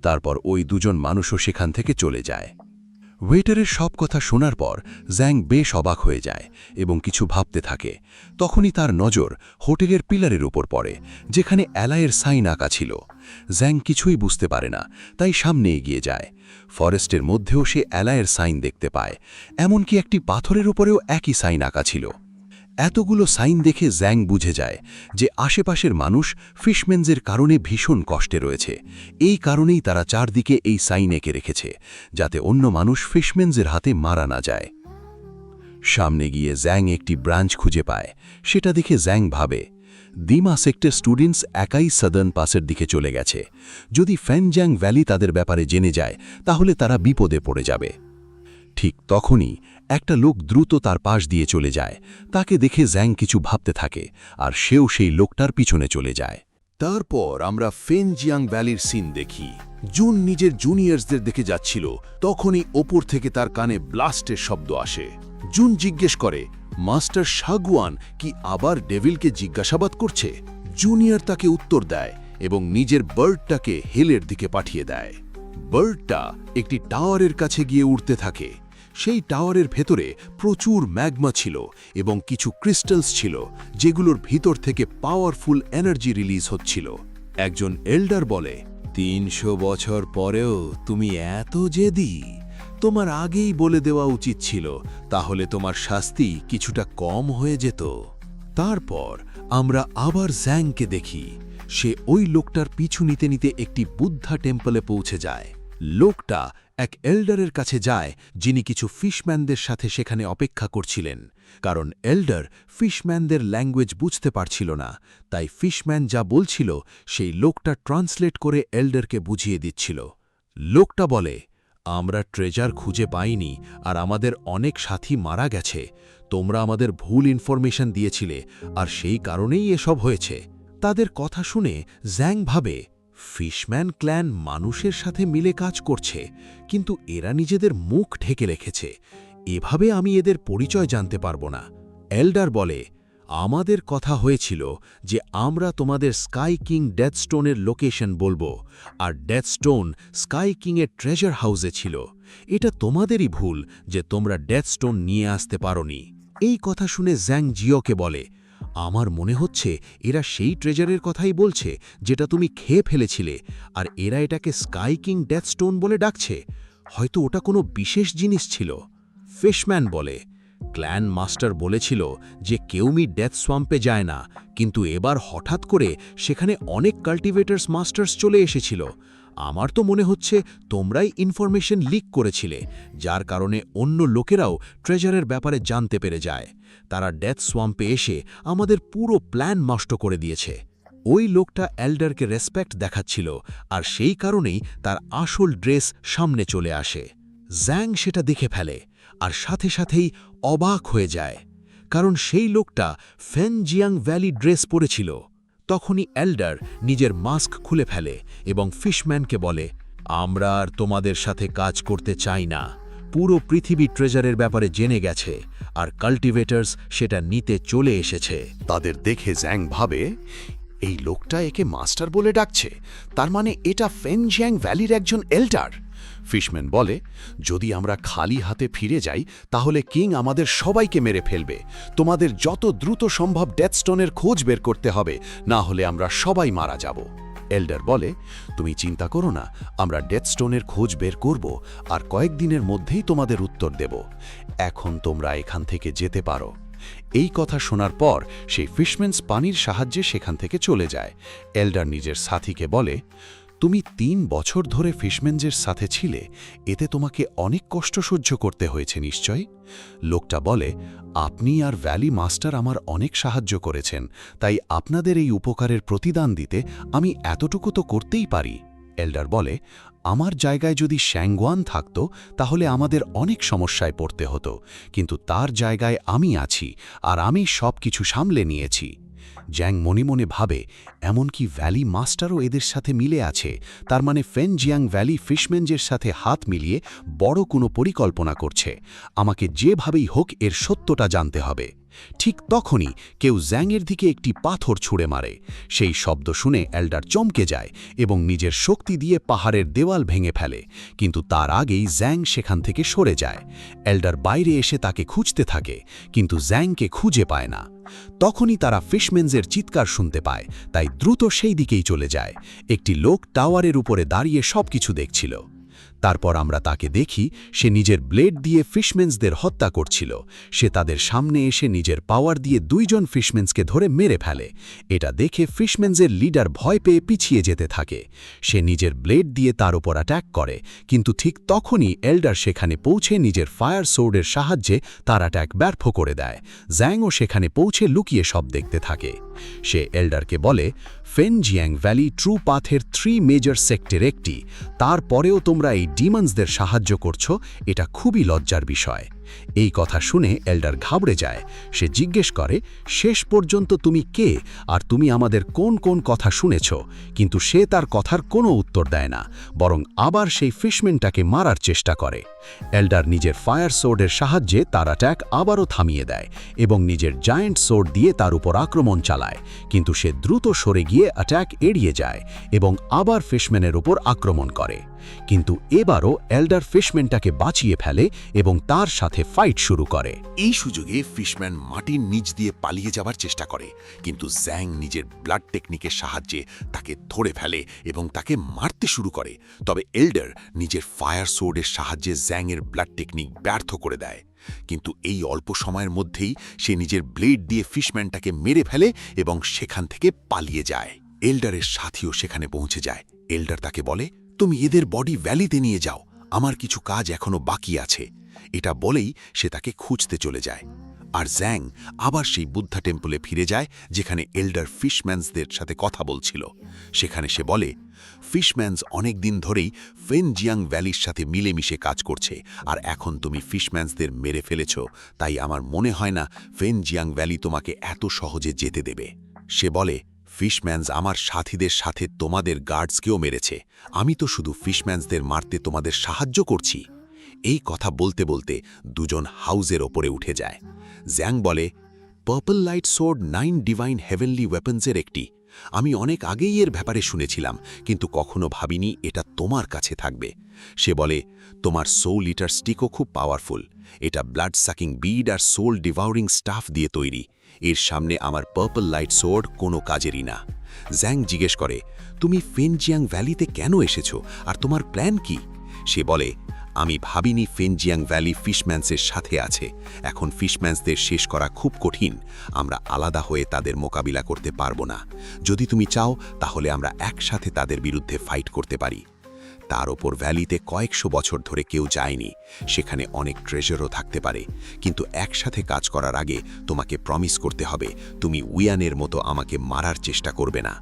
তারপর ওই দুজন মানুষও সেখান থেকে চলে যায়। ওয়েটারের সব কথা শোনার পর জ্যাং বেশ অবাক হয়ে যায় এবং কিছু ভাবতে থাকে। তখনই তার নজর হোটেলের পিলারের উপর পড়ে, যেখানে অ্যালায়ের সাইন আঁকা ছিল। জ্যাং কিছুই বুঝতে পারে না, তাই সামনে এগিয়ে যায়। ফরেস্টের মধ্যেও সে অ্যালায়ের সাইন দেখতে পায়, এমনকি একটি পাথরের উপরেও একই সাইন আঁকা ছিল। এতগুলো সাইন দেখে জ্যাং বুঝে যায় যে আশেপাশের মানুষ ফিশম্যানদের কারণে ভীষণ কষ্টে রয়েছে। এই কারণেই তারা চারদিকে এই সাইন এঁকে রেখেছে, যাতে অন্য মানুষ ফিশম্যানদের হাতে মারা না যায়। সামনে গিয়ে জ্যাং একটি ব্রাঞ্চ খুঁজে পায়। সেটা দেখে জ্যাং ভাবে, দিমা সেক্টর স্টুডেন্টস একাই সাদার্ন পাসের দিকে চলে গেছে। যদি ফেনজাং ভ্যালি তাদের ব্যাপারে জেনে যায় তাহলে তারা বিপদে পড়ে যাবে। ঠিক তখনই একটা লোক দ্রুত তার পাশ দিয়ে চলে যায়। তাকে দেখে জ্যাং কিছু ভাবতে থাকে আর সেও সেই লোকটার পিছনে চলে যায়। তারপর আমরা ফেনজিয়াং ভ্যালির সিন দেখি। জুন নিজের জুনিয়র্সদের দেখে যাচ্ছিল, তখনই ওপর থেকে তার কানে ব্লাস্টের শব্দ আসে। জুন জিজ্ঞেস করে, মাস্টার শাগুয়ান কি আবার ডেভিলকে জিজ্ঞাসাবাদ করছে? জুনিয়র তাকে উত্তর দেয় এবং নিজের বার্ডটাকে হেলের দিকে পাঠিয়ে দেয়। বার্ডটা একটি টাওয়ারের কাছে গিয়ে উড়তে থাকে। সেই টাওয়ারের ভেতরে প্রচুর ম্যাগমা ছিল এবং কিছু ক্রিস্টালস ছিল, যেগুলোর ভিতর থেকে পাওয়ারফুল এনার্জি রিলিজ হচ্ছিল। একজন এল্ডার বলে, ৩০০ বছর পরেও তুমি এত জেদি? তোমার আগেই বলে দেওয়া উচিত ছিল, তাহলে তোমার শাস্তি কিছুটা কম হয়ে যেত। তারপর আমরা আবার জ্যাংকে দেখি। সে ওই লোকটার পিছু নিতে নিতে একটি বুদ্ধা টেম্পলে পৌঁছে যায়। লোকটা এক এল্ডারের কাছে যায়, যিনি কিছু ফিশম্যানদের সাথে সেখানে অপেক্ষা করছিলেন। কারণ এল্ডার ফিশম্যানদের ল্যাঙ্গুয়েজ বুঝতে পারছিল না, তাই ফিশম্যান যা বলছিল সেই লোকটা ট্রান্সলেট করে এল্ডারকে বুঝিয়ে দিচ্ছিল। লোকটা বলে, আমরা ট্রেজার খুঁজে পাইনি আর আমাদের অনেক সাথী মারা গেছে। তোমরা আমাদের ভুল ইনফরমেশন দিয়েছিলে আর সেই কারণেই এসব হয়েছে। তাদের কথা শুনে জ্যাং ভাবে, ফিশম্যান ক্ল্যান মানুষের সাথে মিলে কাজ করছে, কিন্তু এরা নিজেদের মুখ ঢেকে রেখেছে। এভাবে আমি এদের পরিচয় জানতে পারব না। এল্ডার বলে, আমাদের কথা হয়েছিল যে আমরা তোমাদের স্কাই কিং ডেথস্টোনের লোকেশন বলবো, আর ডেথস্টোন স্কাই কিংয়ের ট্রেজার হাউসে ছিল। এটা তোমাদেরই ভুল যে তোমরা ডেথস্টোন নিয়ে আসতে পারোনি। এই কথা শুনে জ্যাং জিওকে বলে, আমার মনে হচ্ছে এরা সেই ট্রেজারের কথাই বলছে যেটা তুমি খেয়ে ফেলেছিলে, আর এরা এটাকে স্কাই কিং ডেথস্টোন বলে ডাকছে। হয়তো ওটা কোনো বিশেষ জিনিস ছিল। ফিশম্যান বলে, ক্ল্যান মাস্টার বলেছিল যে কেউমি ডেথ সোয়াম্পে যায় না, কিন্তু এবার হঠাৎ করে সেখানে অনেক কাল্টিভেটার্স মাস্টার্স চলে এসেছিল। আমার তো মনে হচ্ছে তোমরাই ইনফরমেশন লিক করেছিলে, যার কারণে অন্য লোকেরাও ট্রেজারের ব্যাপারে জানতে পেরে যায়। তারা ডেথ সোয়াম্পে এসে আমাদের পুরো প্ল্যান নষ্ট করে দিয়েছে। ওই লোকটা এল্ডারকে রেসপেক্ট দেখাচ্ছিল, আর সেই কারণেই তার আসল ড্রেস সামনে চলে আসে। জ্যাং সেটা দেখে ফেলে, আর সাথে সাথেই অবাক হয়ে যায়, কারণ সেই লোকটা ফেনজিয়াং ভ্যালি ড্রেস পরেছিল। তখনই এল্ডার নিজের মাস্ক খুলে ফেলে এবং ফিশম্যানকে বলে, আমরা আর তোমাদের সাথে কাজ করতে চাই না। পুরো পৃথিবী ট্রেজারের ব্যাপারে জেনে গেছে, আর কাল্টিভেটার্স সেটা নিতে চলে এসেছে। তাদের দেখে জ্যাং ভাবে, এই লোকটা একে মাস্টার বলে ডাকছে, তার মানে এটা ফেনজিয়াং ভ্যালির একজন এল্ডার। ফিশম্যান বলে, যদি আমরা খালি হাতে ফিরে যাই তাহলে কিং আমাদের সবাইকে মেরে ফেলবে। তোমাদের যত দ্রুত সম্ভব ডেথস্টোনের খোঁজ বের করতে হবে, না হলে আমরা সবাই মারা যাব। এল্ডার বলে, তুমি চিন্তা করো না, আমরা ডেথস্টোনের খোঁজ বের করব আর কয়েকদিনের মধ্যেই তোমাদের উত্তর দেব। এখন তোমরা এখান থেকে যেতে পারো। এই কথা শোনার পর সেই ফিশম্যানস পানির সাহায্যে সেখান থেকে চলে যায়। এল্ডার নিজের সাথীকে বলে, তুমি ৩ বছর ধরে ফিশম্যানজের সাথে ছিলে, এতে তোমাকে অনেক কষ্ট সহ্য করতে হয়েছে নিশ্চয়। লোকটা বলে, আপনি আর ভ্যালি মাস্টার আমার অনেক সাহায্য করেছেন, তাই আপনাদের এই উপকারের প্রতিদান দিতে আমি এতটুকু তো করতেই পারি। এল্ডার বলে, আমার জায়গায় যদি শ্যাংগুয়ান থাকত তাহলে আমাদের অনেক সমস্যায় পড়তে হতো, কিন্তু তার জায়গায় আমি আছি, আর আমি সব কিছু সামলে নিয়েছি। জ্যাং মনে মনে ভাবে, এমনকি ভ্যালি মাস্টারও এদের সাথে মিলে আছে, তার মানে ফেনজিয়াং ভ্যালি ফিশম্যানজের সাথে হাত মিলিয়ে বড় কোনো পরিকল্পনা করছে। আমাকে যেভাবেই হোক এর সত্যটা জানতে হবে। ঠিক তখনই কেউ জ্যাংয়ের দিকে একটি পাথর ছুঁড়ে মারে। সেই শব্দ শুনে এল্ডার চমকে যায় এবং নিজের শক্তি দিয়ে পাহাড়ের দেওয়াল ভেঙে ফেলে, কিন্তু তার আগেই জ্যাং সেখান থেকে সরে যায়। এল্ডার বাইরে এসে তাকে খুঁজতে থাকে, কিন্তু জ্যাংকে খুঁজে পায় না। তখনই তারা ফিশম্যানজের চিৎকার শুনতে পায়, তাই দ্রুত সেই দিকেই চলে যায়। একটি লোক টাওয়ারের উপরে দাঁড়িয়ে সবকিছু দেখছিল। তারপর আমরা তাকে দেখি সে নিজের ব্লেড দিয়ে ফিশম্যানসদের হত্যা করছিল। সে তাদের সামনে এসে নিজের পাওয়ার দিয়ে 2 জন ফিশম্যানসকে ধরে মেরে ফেলে। এটা দেখে ফিশম্যানসের লিডার ভয় পেয়ে পিছিয়ে যেতে থাকে। সে নিজের ব্লেড দিয়ে তার উপর অ্যাটাক করে, কিন্তু ঠিক তখনই এল্ডার সেখানে পৌঁছে নিজের ফায়ার সোর্ডের সাহায্যে তার অ্যাটাক ব্যর্থ করে দেয়। জ্যাংও সেখানে পৌঁছে লুকিয়ে সব দেখতে থাকে। সে এল্ডারকে বলে, ফেনজিয়াং ভ্যালি ট্রু পাথের 3 মেজর সেক্টর একটি, তারপরেও তোমরা এই ডিমন্সদের সাহায্য করছো, এটা খুবই লজ্জার বিষয়। এই কথা শুনে এল্ডার ঘাবড়ে যায়। সে জিজ্ঞেস করে, শেষ পর্যন্ত তুমি কে, আর তুমি আমাদের কোন কোন কথা শুনেছ? কিন্তু সে তার কথার কোনো উত্তর দেয় না, বরং আবার সেই ফিশম্যানটাকে মারার চেষ্টা করে। এল্ডার নিজের ফায়ার সোর্ডের সাহায্যে তার অ্যাটাক আবারও থামিয়ে দেয় এবং নিজের জায়ান্ট সোর্ড দিয়ে তার উপর আক্রমণ চালায়, কিন্তু সে দ্রুত সরে গিয়ে অ্যাটাক এড়িয়ে যায় এবং আবার ফিশম্যানের উপর আক্রমণ করে। কিন্তু এবারও এল্ডার ফিশম্যানটাকে বাঁচিয়ে ফেলে এবং তার সাথে ফাইট শুরু করে। এই সুযোগে ফিশম্যান মাটির নিচ দিয়ে পালিয়ে যাবার চেষ্টা করে, কিন্তু জ্যাং নিজের ব্লাড টেকনিকের সাহায্যে তাকে ধরে ফেলে এবং তাকে মারতে শুরু করে। তবে এল্ডার নিজের ফায়ার সোর্ডের সাহায্যে জ্যাংয়ের ব্লাড টেকনিক ব্যর্থ করে দেয়, কিন্তু এই অল্প সময়ের মধ্যেই সে নিজের ব্লেড দিয়ে ফিশম্যানটাকে মেরে ফেলে এবং সেখান থেকে পালিয়ে যায়। এল্ডারের সাথীও সেখানে পৌঁছে যায়। এল্ডার তাকে বলে, তুমি এদের বডি ভ্যালিতে নিয়ে যাও, আমার কিছু কাজ এখনো বাকি আছে। এটা বলেই সে তাকে খুঁজতে চলে যায়। আর জ্যাং আবার সেই বুদ্ধা টেম্পলে ফিরে যায়, যেখানে এল্ডার ফিশম্যানসদের সাথে কথা বলছিল। সেখানে সে বলে, ফিশম্যানস অনেক দিন ধরেই ফেনজিয়াং ভ্যালির সাথে মিলেমিশে কাজ করছে, আর এখন তুমি ফিশম্যানসদের মেরে ফেলেছ, তাই আমার মনে হয় না ফেনজিয়াং ভ্যালি তোমাকে এত সহজে যেতে দেবে। সে বলে, ফিশম্যানস আমার সাথীদের সাথে তোমাদের গার্ডসকেও মেরেছে, আমি তো শুধু ফিশম্যানসদের মারতে তোমাদের সাহায্য করছি। এই কথা বলতে বলতে 2 জন হাউজের ওপরে উঠে যায়। জ্যাং বলে, purple light sword 9 divine heavenly ওয়েপন্সের একটি। আমি অনেক আগেই এর ব্যাপারে শুনেছিলাম, কিন্তু কখনো ভাবিনি এটা তোমার কাছে থাকবে। সে বলে, তোমার সোল ইটার স্টিকও খুব পাওয়ারফুল। এটা ব্লাড সাকিং বিড আর সোল ডিভাউরিং স্টাফ দিয়ে তৈরি। এর সামনে আমার পার্পল লাইট সোর্ড কোনো কাজেরই না। জ্যাং জিজ্ঞেস করে, তুমি ফেনজিয়াং ভ্যালিতে কেন এসেছো আর তোমার প্ল্যান কি? সে বলে, আমি ভাবিনি ফেনজিয়াং ভ্যালি ফিশম্যান্সের সাথে আছে। এখন ফিশম্যান্সদের শেষ করা খুব কঠিন। আমরা আলাদা হয়ে তাদের মোকাবিলা করতে পারবো না। যদি তুমি চাও তাহলে আমরা একসাথে তাদের বিরুদ্ধে ফাইট করতে পারি। তার ওপর ভ্যালিতে কয়েকশো বছর ধরে কেউ যায়নি। সেখানে অনেক ট্রেজারও থাকতে পারে, কিন্তু একসাথে কাজ করার আগে তোমাকে প্রমিস করতে হবে তুমি উইয়ানের মতো আমাকে মারার চেষ্টা করবে না।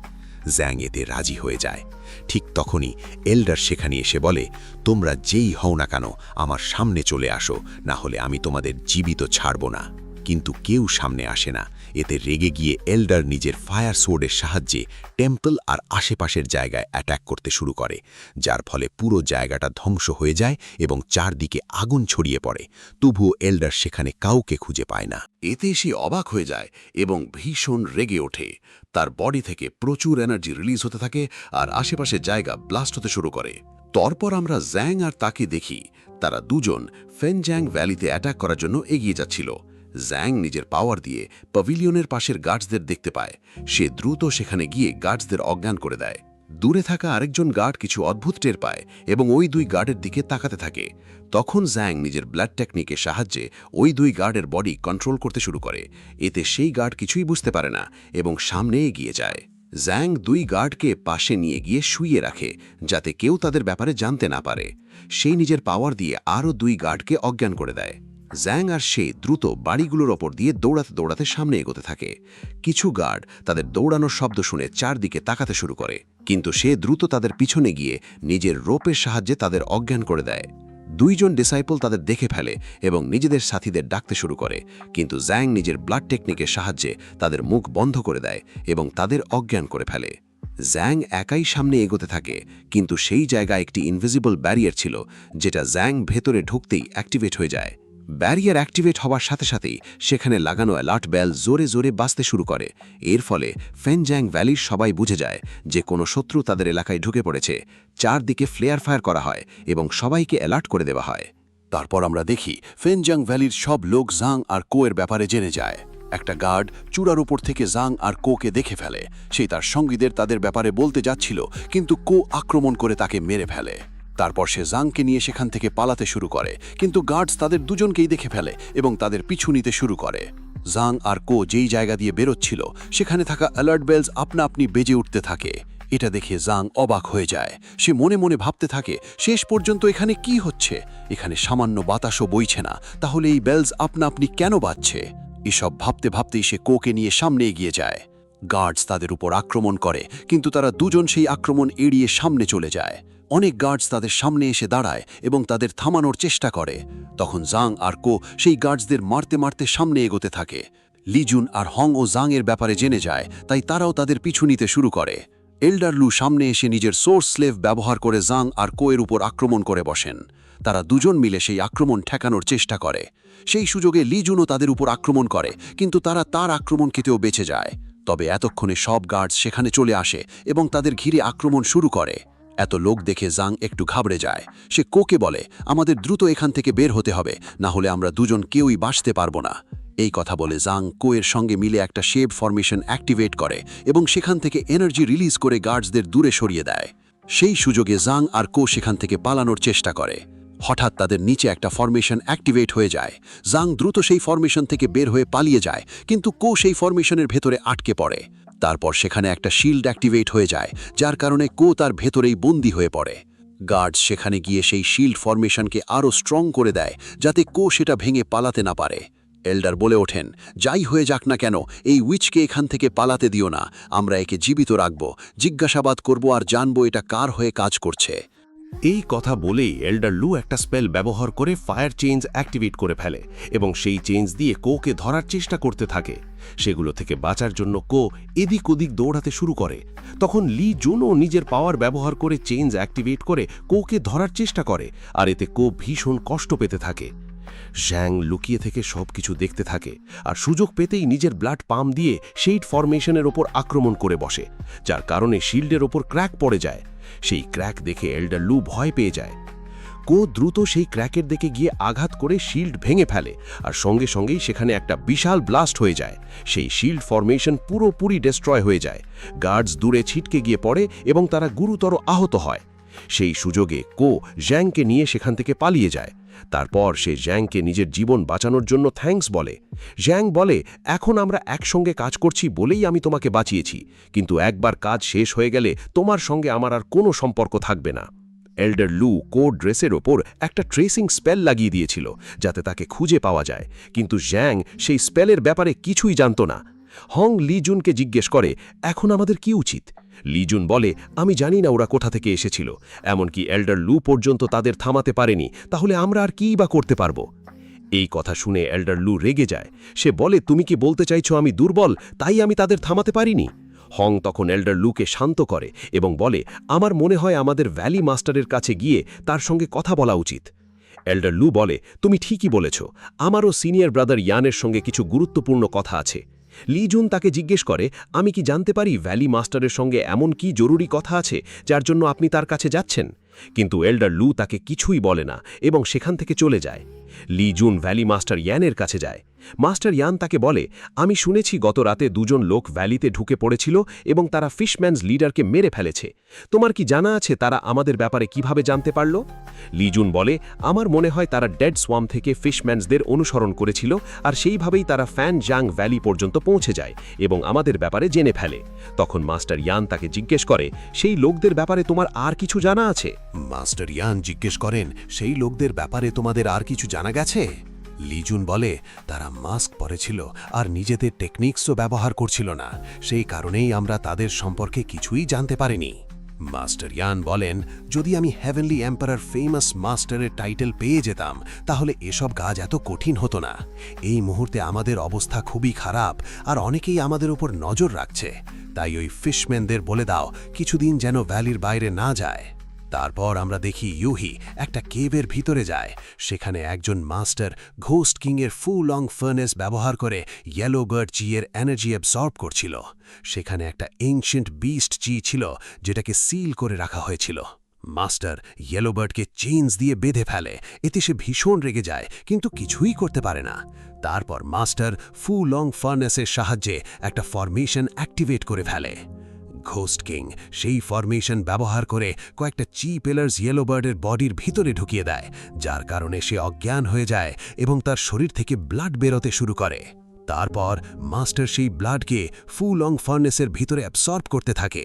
জ্যাং এতে রাজি হয়ে যায়। ঠিক তখনই এল্ডার সেখানে এসে বলে, তোমরা যেই হও না কেন আমার সামনে চলে আসো, না হলে আমি তোমাদের জীবিত ছাড়ব না। কিন্তু কেউ সামনে আসে না। এতে রেগে গিয়ে এল্ডার নিজের ফায়ার সোর্ডের সাহায্যে টেম্পল আর আশেপাশের জায়গায় অ্যাটাক করতে শুরু করে, যার ফলে পুরো জায়গাটা ধ্বংস হয়ে যায় এবং চারদিকে আগুন ছড়িয়ে পড়ে। তবুও এল্ডার সেখানে কাউকে খুঁজে পায় না। এতে সে অবাক হয়ে যায় এবং ভীষণ রেগে ওঠে। তার বডি থেকে প্রচুর এনার্জি রিলিজ হতে থাকে আর আশেপাশের জায়গা ব্লাস্ট হতে শুরু করে। তারপর আমরা জ্যাং আর তাকে দেখি। তারা দুজন ফেনজ্যাং ভ্যালিতে অ্যাটাক করার জন্য এগিয়ে যাচ্ছিল। জ্যাং নিজের পাওয়ার দিয়ে প্যাভিলিয়নের পাশের গার্ডসদের দেখতে পায়। সে দ্রুত সেখানে গিয়ে গার্ডসদের অজ্ঞান করে দেয়। দূরে থাকা আরেকজন গার্ড কিছু অদ্ভুত টের পায় এবং ওই দুই গার্ডের দিকে তাকাতে থাকে। তখন জ্যাং নিজের ব্লাড টেকনিকের সাহায্যে ওই দুই গার্ডের বডি কন্ট্রোল করতে শুরু করে। এতে সেই গার্ড কিছুই বুঝতে পারে না এবং সামনে এগিয়ে যায়। জ্যাং দুই গার্ডকে পাশে নিয়ে গিয়ে শুইয়ে রাখে, যাতে কেউ তাদের ব্যাপারে জানতে না পারে। সেই নিজের পাওয়ার দিয়ে আরও দুই গার্ডকে অজ্ঞান করে দেয়। জ্যাং আর সে দ্রুত বাড়িগুলোর ওপর দিয়ে দৌড়াতে দৌড়াতে সামনে এগোতে থাকে। কিছু গার্ড তাদের দৌড়ানোর শব্দ শুনে চারদিকে তাকাতে শুরু করে, কিন্তু সে দ্রুত তাদের পিছনে গিয়ে নিজের রোপের সাহায্যে তাদের অজ্ঞান করে দেয়। দুইজন ডিসাইপল তাদের দেখে ফেলে এবং নিজেদের সাথীদের ডাকতে শুরু করে, কিন্তু জ্যাং নিজের ব্লাড টেকনিকের সাহায্যে তাদের মুখ বন্ধ করে দেয় এবং তাদের অজ্ঞান করে ফেলে। জ্যাং একাই সামনে এগোতে থাকে, কিন্তু সেই জায়গায় একটি ইনভিজিবল ব্যারিয়ার ছিল, যেটা জ্যাং ভেতরে ঢুকতেই অ্যাক্টিভেট হয়ে যায়। ব্যারিয়ার অ্যাক্টিভেট হওয়ার সাথে সাথেই সেখানে লাগানো অ্যালার্ট বেল জোরে জোরে বাজতে শুরু করে। এর ফলে ফেনজ্যাং ভ্যালির সবাই বুঝে যায় যে কোনো শত্রু তাদের এলাকায় ঢুকে পড়েছে। চারদিকে ফ্লেয়ার ফায়ার করা হয় এবং সবাইকে অ্যালার্ট করে দেওয়া হয়। তারপর আমরা দেখি ফেনজিয়াং ভ্যালির সব লোক জাং আর কোয়ের ব্যাপারে জেনে যায়। একটা গার্ড চূড়ার উপর থেকে জাং আর কোকে দেখে ফেলে। সেই তার সঙ্গীদের তাদের ব্যাপারে বলতে যাচ্ছিল, কিন্তু কো আক্রমণ করে তাকে মেরে ফেলে। তারপর সে জাংকে নিয়ে সেখান থেকে পালাতে শুরু করে, কিন্তু গার্ডস তাদের দুজনকেই দেখে ফেলে এবং তাদের পিছু নিতে শুরু করে। জাং আর কো যেই জায়গা দিয়ে বেরোচ্ছিল সেখানে থাকা অ্যালার্ট বেলস আপনা আপনি বেজে উঠতে থাকে। এটা দেখে জাং অবাক হয়ে যায়। সে মনে মনে ভাবতে থাকে, শেষ পর্যন্ত এখানে কি হচ্ছে? এখানে সামান্য বাতাসও বইছে না, তাহলে এই বেলস আপনা আপনি কেন বাজছে? এসব ভাবতে ভাবতেই সে কোকে নিয়ে সামনে এগিয়ে যায়। গার্ডস তাদের উপর আক্রমণ করে, কিন্তু তারা দুজন সেই আক্রমণ এড়িয়ে সামনে চলে যায়। অনেক গার্ডস তাদের সামনে এসে দাঁড়ায় এবং তাদের থামানোর চেষ্টা করে। তখন জাং আর কো সেই গার্ডসদের মারতে মারতে সামনে এগোতে থাকে। লিজুন আর হং ও জাং এর ব্যাপারে জেনে যায়, তাই তারাও তাদের পিছু নিতে শুরু করে। এল্ডার লু সামনে এসে নিজের সোর্স স্লেভ ব্যবহার করে জাং আর কোয়ের উপর আক্রমণ করে বসেন। তারা দুজন মিলে সেই আক্রমণ ঠেকানোর চেষ্টা করে। সেই সুযোগে লিজুনও তাদের উপর আক্রমণ করে, কিন্তু তারা তার আক্রমণ খেতেও বেঁচে যায়। তবে এতক্ষণে সব গার্ডস সেখানে চলে আসে এবং তাদের ঘিরে আক্রমণ শুরু করে। এত লোক দেখে জাং একটু ঘাবড়ে যায়। সে কোকে বলে, আমাদের দ্রুত এখান থেকে বের হতে হবে, না হলে আমরা দুজন কেউই বাঁচতে পারবো না। এই কথা বলে জাং কোয়ের সঙ্গে মিলে একটা শেপ ফরমেশন অ্যাক্টিভেট করে এবং সেখান থেকে এনার্জি রিলিজ করে গার্ডসদের দূরে সরিয়ে দেয়। সেই সুযোগে জাং আর কো সেখান থেকে পালানোর চেষ্টা করে। হঠাৎ তাদের নিচে একটা ফরমেশন অ্যাক্টিভেট হয়ে যায়। জাং দ্রুত সেই ফরমেশন থেকে বের হয়ে পালিয়ে যায়, কিন্তু কো সেই ফরমেশনের ভেতরে আটকে পড়ে। তারপর সেখানে একটা শিল্ড অ্যাক্টিভেট হয়ে যায়, যার কারণে কো তার ভেতরেই বন্দী হয়ে পড়ে। গার্ডস সেখানে গিয়ে সেই শিল্ড ফরমেশনকে আরও স্ট্রং করে দেয়, যাতে কো সেটা ভেঙে পালাতে না পারে। এল্ডার বলে ওঠেন, যাই হয়ে যাক না কেন, এই উইচকে এখান থেকে পালাতে দিও না। আমরা একে জীবিত রাখব, জিজ্ঞাসাবাদ করব আর জানব এটা কার হয়ে কাজ করছে। এই কথা বলেই এল্ডার লু একটা স্পেল ব্যবহার করে ফায়ার চেঞ্জ অ্যাক্টিভেট করে ফেলে এবং সেই চেঞ্জ দিয়ে কোকে ধরার চেষ্টা করতে থাকে। সেগুলো থেকে বাঁচার জন্য কো এদিক ওদিক দৌড়াতে শুরু করে। তখন লি জুনও নিজের পাওয়ার ব্যবহার করে চেঞ্জ অ্যাক্টিভেট করে কোকে ধরার চেষ্টা করে, আর এতে কো ভীষণ কষ্ট পেতে থাকে। জ্যাং লুকিয়ে থেকে সবকিছু দেখতে থাকে আর সুযোগ পেতেই নিজের ব্লাড পাম্প দিয়ে শেড ফরমেশনের ওপর আক্রমণ করে বসে, যার কারণে শিল্ডের ওপর ক্র্যাক পড়ে যায়। সেই ক্র্যাক দেখে এল্ডার লু ভয় পেয়ে যায়। কো দ্রুত সেই ক্র্যাকের দিকে গিয়ে আঘাত করে শিল্ড ভেঙে ফেলে আর সঙ্গে সঙ্গেই সেখানে একটা বিশাল ব্লাস্ট হয়ে যায়। সেই শিল্ড ফরমেশন পুরোপুরি ডেস্ট্রয় হয়ে যায়। গার্ডস দূরে ছিটকে গিয়ে পড়ে এবং তারা গুরুতর আহত হয়। সেই সুযোগে কো জ্যাংকে নিয়ে সেখান থেকে পালিয়ে যায়। তারপর সে জ্যাংকে নিজের জীবন বাঁচানোর জন্য থ্যাঙ্কস বলে। জ্যাং বলে, এখন আমরা একসঙ্গে কাজ করছি বলেই আমি তোমাকে বাঁচিয়েছি, কিন্তু একবার কাজ শেষ হয়ে গেলে তোমার সঙ্গে আমার আর কোনো সম্পর্ক থাকবে না। এল্ডার লু কো ড্রেসের ওপর একটা ট্রেসিং স্পেল লাগিয়ে দিয়েছিল যাতে তাকে খুঁজে পাওয়া যায়, কিন্তু জ্যাং সেই স্পেলের ব্যাপারে কিছুই জানত না। হং লিজুনকে জিজ্ঞেস করে, এখন আমাদের কি উচিত? লিজুন বলে, আমি জানি না ওরা কোথা থেকে এসেছিল, এমনকি এল্ডার লু পর্যন্ত তাদের থামাতে পারেনি, তাহলে আমরা আর কী বা করতে পারবো? এই কথা শুনে এল্ডার লু রেগে যায়। সে বলে, তুমি কি বলতে চাইছো আমি দুর্বল, তাই আমি তাদের থামাতে পারিনি? হং তখন এল্ডার লুকে শান্ত করে এবং বলে, আমার মনে হয় আমাদের ভ্যালি মাস্টারের কাছে গিয়ে তার সঙ্গে কথা বলা উচিত। এল্ডার লু বলে, তুমি ঠিকই বলেছ, আমারও সিনিয়র ব্রাদার ইয়ানের সঙ্গে কিছু গুরুত্বপূর্ণ কথা আছে। লিজুন তাকে জিজ্ঞেস করে, আমি কি জানতে পারি ভ্যালি মাস্টারের সঙ্গে এমন কি জরুরি কথা আছে যার জন্য আপনি তার কাছে যাচ্ছেন? কিন্তু এল্ডার লু তাকে কিছুই বলে না এবং সেখান থেকে চলে যায়। লিজুন ভ্যালি মাস্টার ইয়ানের কাছে যায়। মাস্টার ইয়ান তাকে বলে, আমি শুনেছি গত রাতে দুজন লোক ভ্যালিতে ঢুকে পড়েছিল এবং তারা ফিশম্যানস লিডারকে মেরে ফেলেছে। তোমার কি জানা আছে তারা আমাদের ব্যাপারে কিভাবে জানতে পারল? লিজুন বলে, আমার মনে হয় তারা ডেড সোয়াম থেকে ফিশম্যানসদের অনুসরণ করেছিল আর সেইভাবেই তারা ফ্যান জাং ভ্যালি পর্যন্ত পৌঁছে যায় এবং আমাদের ব্যাপারে জেনে ফেলে। তখন মাস্টার ইয়ান তাকে জিজ্ঞেস করে, সেই লোকদের ব্যাপারে তোমার আর কিছু জানা আছে? মাস্টার ইয়ান জিজ্ঞেস করেন, সেই লোকদের ব্যাপারে তোমাদের আর কিছু জানা গেছে? লিজুন বলে, তারা মাস্ক পরেছিল আর নিজেদের টেকনিক্সও ব্যবহার করছিল না, সেই কারণেই আমরা তাদের সম্পর্কে কিছুই জানতে পারিনি। মাস্টার ইয়ান বলেন, যদি আমি হেভেনলি এম্পারার ফেমাস মাস্টারের টাইটেল পেয়ে যেতাম তাহলে এসব কাজ এত কঠিন হতো না। এই মুহূর্তে আমাদের অবস্থা খুবই খারাপ আর অনেকেই আমাদের উপর নজর রাখছে, তাই ওই ফিশম্যানদের বলে দাও কিছুদিন যেন ভ্যালির বাইরে না যায়। তারপর আমরা দেখি ইউহি একটা কেভের ভিতরে যায়। সেখানে একজন master ghost কিংয়ের full long furnace ব্যবহার করে ইয়েলো বার্ড চিয়ের এনার্জি অ্যাবসর্ব করছিল। সেখানে একটা এনশিয়েন্ট বিস্ট চি ছিল যেটাকে সিল করে রাখা হয়েছিল। মাস্টার ইয়েলো বার্ডকে চেইনস দিয়ে বেঁধে ফেলে, এতে সে ভীষণ রেগে যায় কিন্তু কিছুই করতে পারে না। তারপর মাস্টার ফুল লং ফার্নেসের সাহায্যে একটা ফরমেশন অ্যাক্টিভেট করে ফেলে। ঘোস্ট কিং সেই ফরমেশন ব্যবহার করে কয়েকটা চি পেলার্স ইয়েলো বার্ডের বডির ভিতরে ঢুকিয়ে দেয়, যার কারণে সে অজ্ঞান হয়ে যায় এবং তার শরীর থেকে ব্লাড বেরোতে শুরু করে। তারপর মাস্টার সেই ব্লাডকে ফুল লং ফার্নেসের ভিতরে অ্যাবসর্ব করতে থাকে।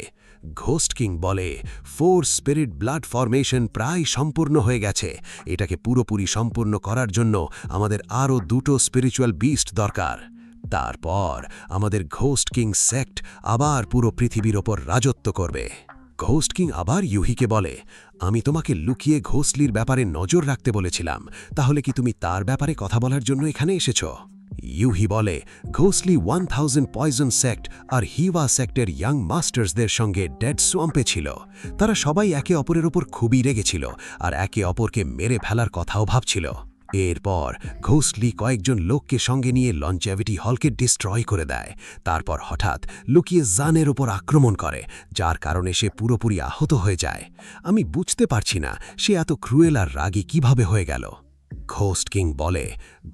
ঘোস্ট কিং বলে, 4 স্পিরিট ব্লাড ফরমেশন প্রায় সম্পূর্ণ হয়ে গেছে, এটাকে পুরোপুরি সম্পূর্ণ করার জন্য আমাদের আরও 2টো স্পিরিচুয়াল বিস্ট দরকার। তারপর আমাদের ঘোস্ট কিং সেক্ট আবার পুরো পৃথিবীর ওপর রাজত্ব করবে। ঘোস্ট কিং আবার ইউহিকে বলে, আমি তোমাকে লুকিয়ে ঘোস্টলির ব্যাপারে নজর রাখতে বলেছিলাম, তাহলে কি তুমি তার ব্যাপারে কথা বলার জন্য এখানে এসেছ? ইউহি বলে, ঘোস্টলি 1000 পয়জন সেক্ট আর হিওয়া সেক্টের ইয়াং মাস্টার্সদের সঙ্গে ডেড সোয়াম্পে ছিল। তারা সবাই একে অপরের ওপর খুবই রেগেছিল আর একে অপরকে মেরে ফেলার কথাও ভাবছিল। এরপর ঘোস্টলি কয়েকজন লোককে সঙ্গে নিয়ে লঞ্চেভিটি হলকে ডিস্ট্রয় করে দেয়। তারপর হঠাৎ লুকিয়ে জানের ওপর আক্রমণ করে, যার কারণে সে পুরোপুরি আহত হয়ে যায়। আমি বুঝতে পারছি না সে এত ক্রুয়েল আর রাগী কিভাবে হয়ে গেল। ঘোস্ট কিং বলে,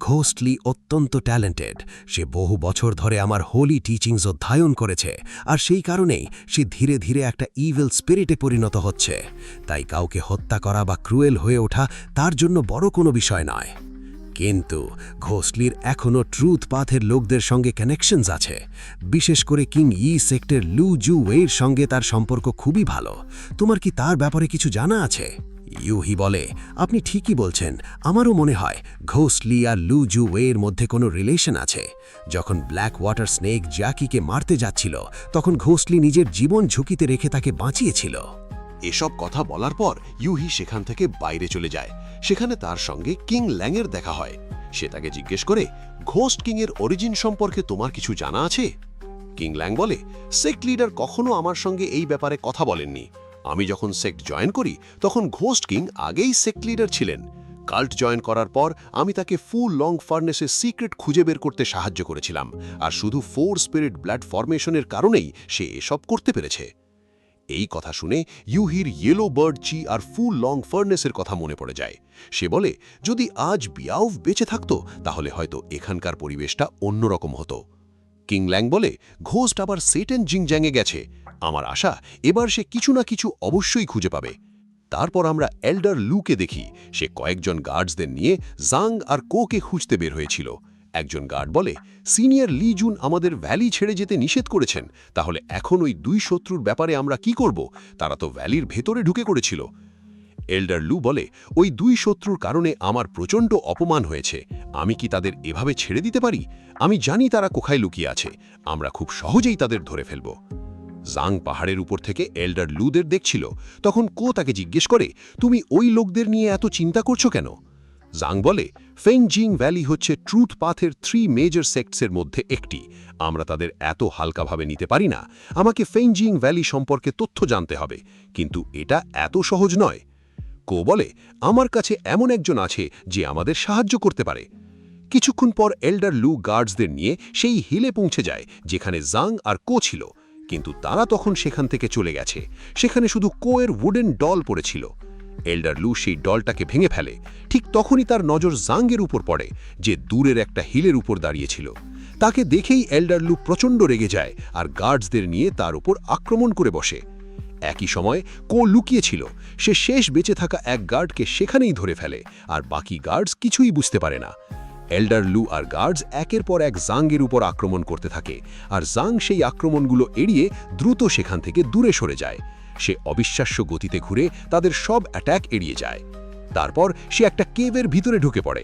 ঘোস্টলি অত্যন্ত ট্যালেন্টেড, সে বহু বছর ধরে আমার হোলি টিচিংস অধ্যয়ন করেছে আর সেই কারণেই সে ধীরে ধীরে একটা ইভিল স্পিরিটে পরিণত হচ্ছে। তাই কাউকে হত্যা করা বা ক্রুয়েল হয়ে ওঠা তার জন্য বড় কোনো বিষয় নয়। কিন্তু ঘোস্টলির এখনও ট্রুথ পাথের লোকদের সঙ্গে কানেকশনস আছে, বিশেষ করে কিং ই সেক্টর লু জু ওয়ের সঙ্গে তার সম্পর্ক খুবই ভালো। তোমার কি তার ব্যাপারে কিছু জানা আছে? ইউহি বলে, আপনি ঠিকই বলছেন, আমারও মনে হয় ঘোস্টলি আর লু জু ওয়ের মধ্যে কোনো রিলেশন আছে। যখন ব্ল্যাক ওয়াটার স্নেক জ্যাকিকে মারতে যাচ্ছিল তখন ঘোস্টলি নিজের জীবন ঝুঁকিতে রেখে তাকে বাঁচিয়েছিল। এসব কথা বলার পর ইউহি সেখান থেকে বাইরে চলে যায়। সেখানে তার সঙ্গে কিং ল্যাংয়ের দেখা হয়। সে তাকে জিজ্ঞেস করে, ঘোস্ট কিংয়ের অরিজিন সম্পর্কে তোমার কিছু জানা আছে? কিং ল্যাং বলে, সেক্ট লিডার কখনো আমার সঙ্গে এই ব্যাপারে কথা বলেননি। আমি যখন সেক্ট জয়েন করি তখন ঘোস্ট কিং আগেই সেক্ট লিডার ছিলেন। কাল্ট জয়েন করার পর আমি তাকে ফুল লং ফার্নেসের সিক্রেট খুঁজে বের করতে সাহায্য করেছিলাম, আর শুধু 4 স্পিরিট ব্লাড ফরমেশনের কারণেই সে এসব করতে পেরেছে। এই কথা শুনে ইউহির ইয়েলো বার্ড চি আর ফুল লং ফার্নেসের কথা মনে পড়ে যায়। সে বলে, যদি আজ বিয়াউভ বেঁচে থাকতো তাহলে হয়তো এখানকার পরিবেশটা অন্যরকম হতো। কিং ল্যাং বলে, ঘোস্ট আবার সেটেন জিংজ্যাংয়ে গেছে। আমার আশা এবার সে কিছু না কিছু অবশ্যই খুঁজে পাবে। তারপর আমরা এল্ডার লুকে দেখি, সে কয়েকজন গার্ডসদের নিয়ে জাং আর কোকে খুঁজতে বের হয়েছিল। একজন গার্ড বলে, সিনিয়র লি জুন আমাদের ভ্যালি ছেড়ে যেতে নিষেধ করেছেন, তাহলে এখন ওই 2 শত্রুর ব্যাপারে আমরা কি করব? তারা তো ভ্যালির ভেতরে ঢুকে করেছিল। এল্ডার লু বলে, ওই 2 শত্রুর কারণে আমার প্রচণ্ড অপমান হয়েছে। আমি কি তাদের এভাবে ছেড়ে দিতে পারি? আমি জানি তারা কোথায় লুকিয়ে আছে, আমরা খুব সহজেই তাদের ধরে ফেলব। জাং পাহাড়ের উপর থেকে এল্ডার লুদের দেখছিল। তখন কো তাকে জিজ্ঞেস করে, তুমি ওই লোকদের নিয়ে এত চিন্তা করছো কেন? জাং বলে, ফেংজিং ভ্যালি হচ্ছে ট্রুথ পাথের 3 মেজর সেক্টসের মধ্যে একটি। আমরা তাদের এত হালকাভাবে নিতে পারি না। আমাকে ফেংজিং ভ্যালি সম্পর্কে তথ্য জানতে হবে, কিন্তু এটা এত সহজ নয়। কো বলে, আমার কাছে এমন একজন আছে যে আমাদের সাহায্য করতে পারে। কিছুক্ষণ পর এল্ডার লু গার্ডসদের নিয়ে সেই হিলে পৌঁছে যায় যেখানে জাং আর কো ছিল, কিন্তু তারা তখন সেখান থেকে চলে গেছে। সেখানে শুধু কোয়ের উডেন ডল পড়েছিল। এল্ডার লু সেই ডলটাকে ভেঙে ফেলে। ঠিক তখনই তার নজর জাংয়ের উপর পড়ে, যে দূরের একটা হিলের উপর দাঁড়িয়েছিল। তাকে দেখেই এল্ডার লু প্রচণ্ড রেগে যায় আর গার্ডসদের নিয়ে তার উপর আক্রমণ করে বসে। একই সময় কো লুকিয়েছিল। সে শেষ বেঁচে থাকা এক গার্ডকে সেখানেই ধরে ফেলে, আর বাকি গার্ডস কিছুই বুঝতে পারে না। এল্ডার লু আর গার্ডস একের পর এক জাংয়ের উপর আক্রমণ করতে থাকে, আর জাং সেই আক্রমণগুলো এড়িয়ে দ্রুত সেখান থেকে দূরে সরে যায়। সে অবিশ্বাস্য গতিতে ঘুরে তাদের সব অ্যাট্যাক এড়িয়ে যায়। তারপর সে একটা কেভের ভিতরে ঢুকে পড়ে।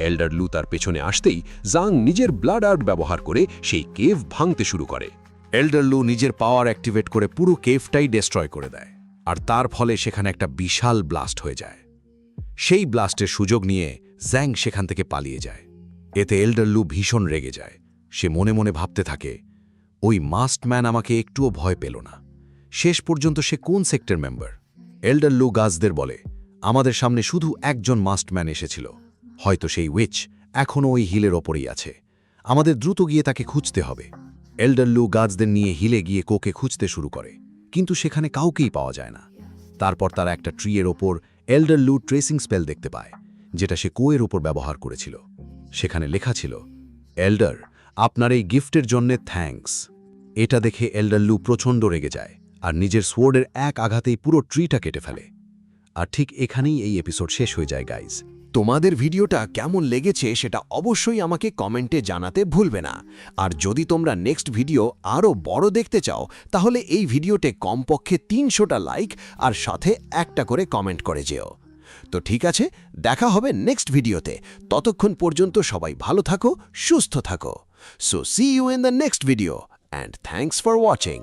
এল্ডার লু তার পেছনে আসতেই জাং নিজের ব্লাড আর্ট ব্যবহার করে সেই কেভ ভাঙতে শুরু করে। এল্ডার লু নিজের পাওয়ার অ্যাক্টিভেট করে পুরো কেভটাই ডেস্ট্রয় করে দেয়, আর তার ফলে সেখানে একটা বিশাল ব্লাস্ট হয়ে যায়। সেই ব্লাস্টের সুযোগ নিয়ে জ্যাং সেখান থেকে পালিয়ে যায়। এতে এল্ডার লু ভীষণ রেগে যায়। সে মনে মনে ভাবতে থাকে, ওই মাস্টম্যান আমাকে একটুও ভয় পেল না। শেষ পর্যন্ত সে কোন সেক্টর মেম্বার? এল্ডার লু গার্ডসদের বলে, আমাদের সামনে শুধু একজন মাস্টম্যান এসেছিল, হয়তো সেই উইচ এখনও ওই হিলের ওপরেই আছে। আমাদের দ্রুত গিয়ে তাকে খুঁজতে হবে। এল্ডার লু গার্ডসদের নিয়ে হিলে গিয়ে কোকে খুঁজতে শুরু করে, কিন্তু সেখানে কাউকেই পাওয়া যায় না। তারপর তারা একটা ট্রিয়ের ওপর এল্ডার লু ট্রেসিং স্পেল দেখতে পায়, যেটা সে কোয়ের ওপর ব্যবহার করেছিল। সেখানে লেখা ছিল, এল্ডার, আপনার এই গিফটের জন্যে থ্যাঙ্কস। এটা দেখে এল্ডার লু প্রচণ্ড রেগে যায় আর নিজের সোয়ার্ডের এক আঘাতেই পুরো ট্রিটা কেটে ফেলে। আর ঠিক এখানেই এই এপিসোড শেষ হয়ে যায় গাইজ। তোমাদের ভিডিওটা কেমন লেগেছে সেটা অবশ্যই আমাকে কমেন্টে জানাতে ভুলবে না। আর যদি তোমরা নেক্সট ভিডিও আরও বড় দেখতে চাও, তাহলে এই ভিডিওতে কমপক্ষে 300টা লাইক আর সাথে একটা করে কমেন্ট করে যেও। তো ঠিক আছে, দেখা হবে নেক্সট ভিডিওতে। ততক্ষণ পর্যন্ত সবাই ভালো থাকো, সুস্থ থাকো। So see you in the next video, and thanks for watching.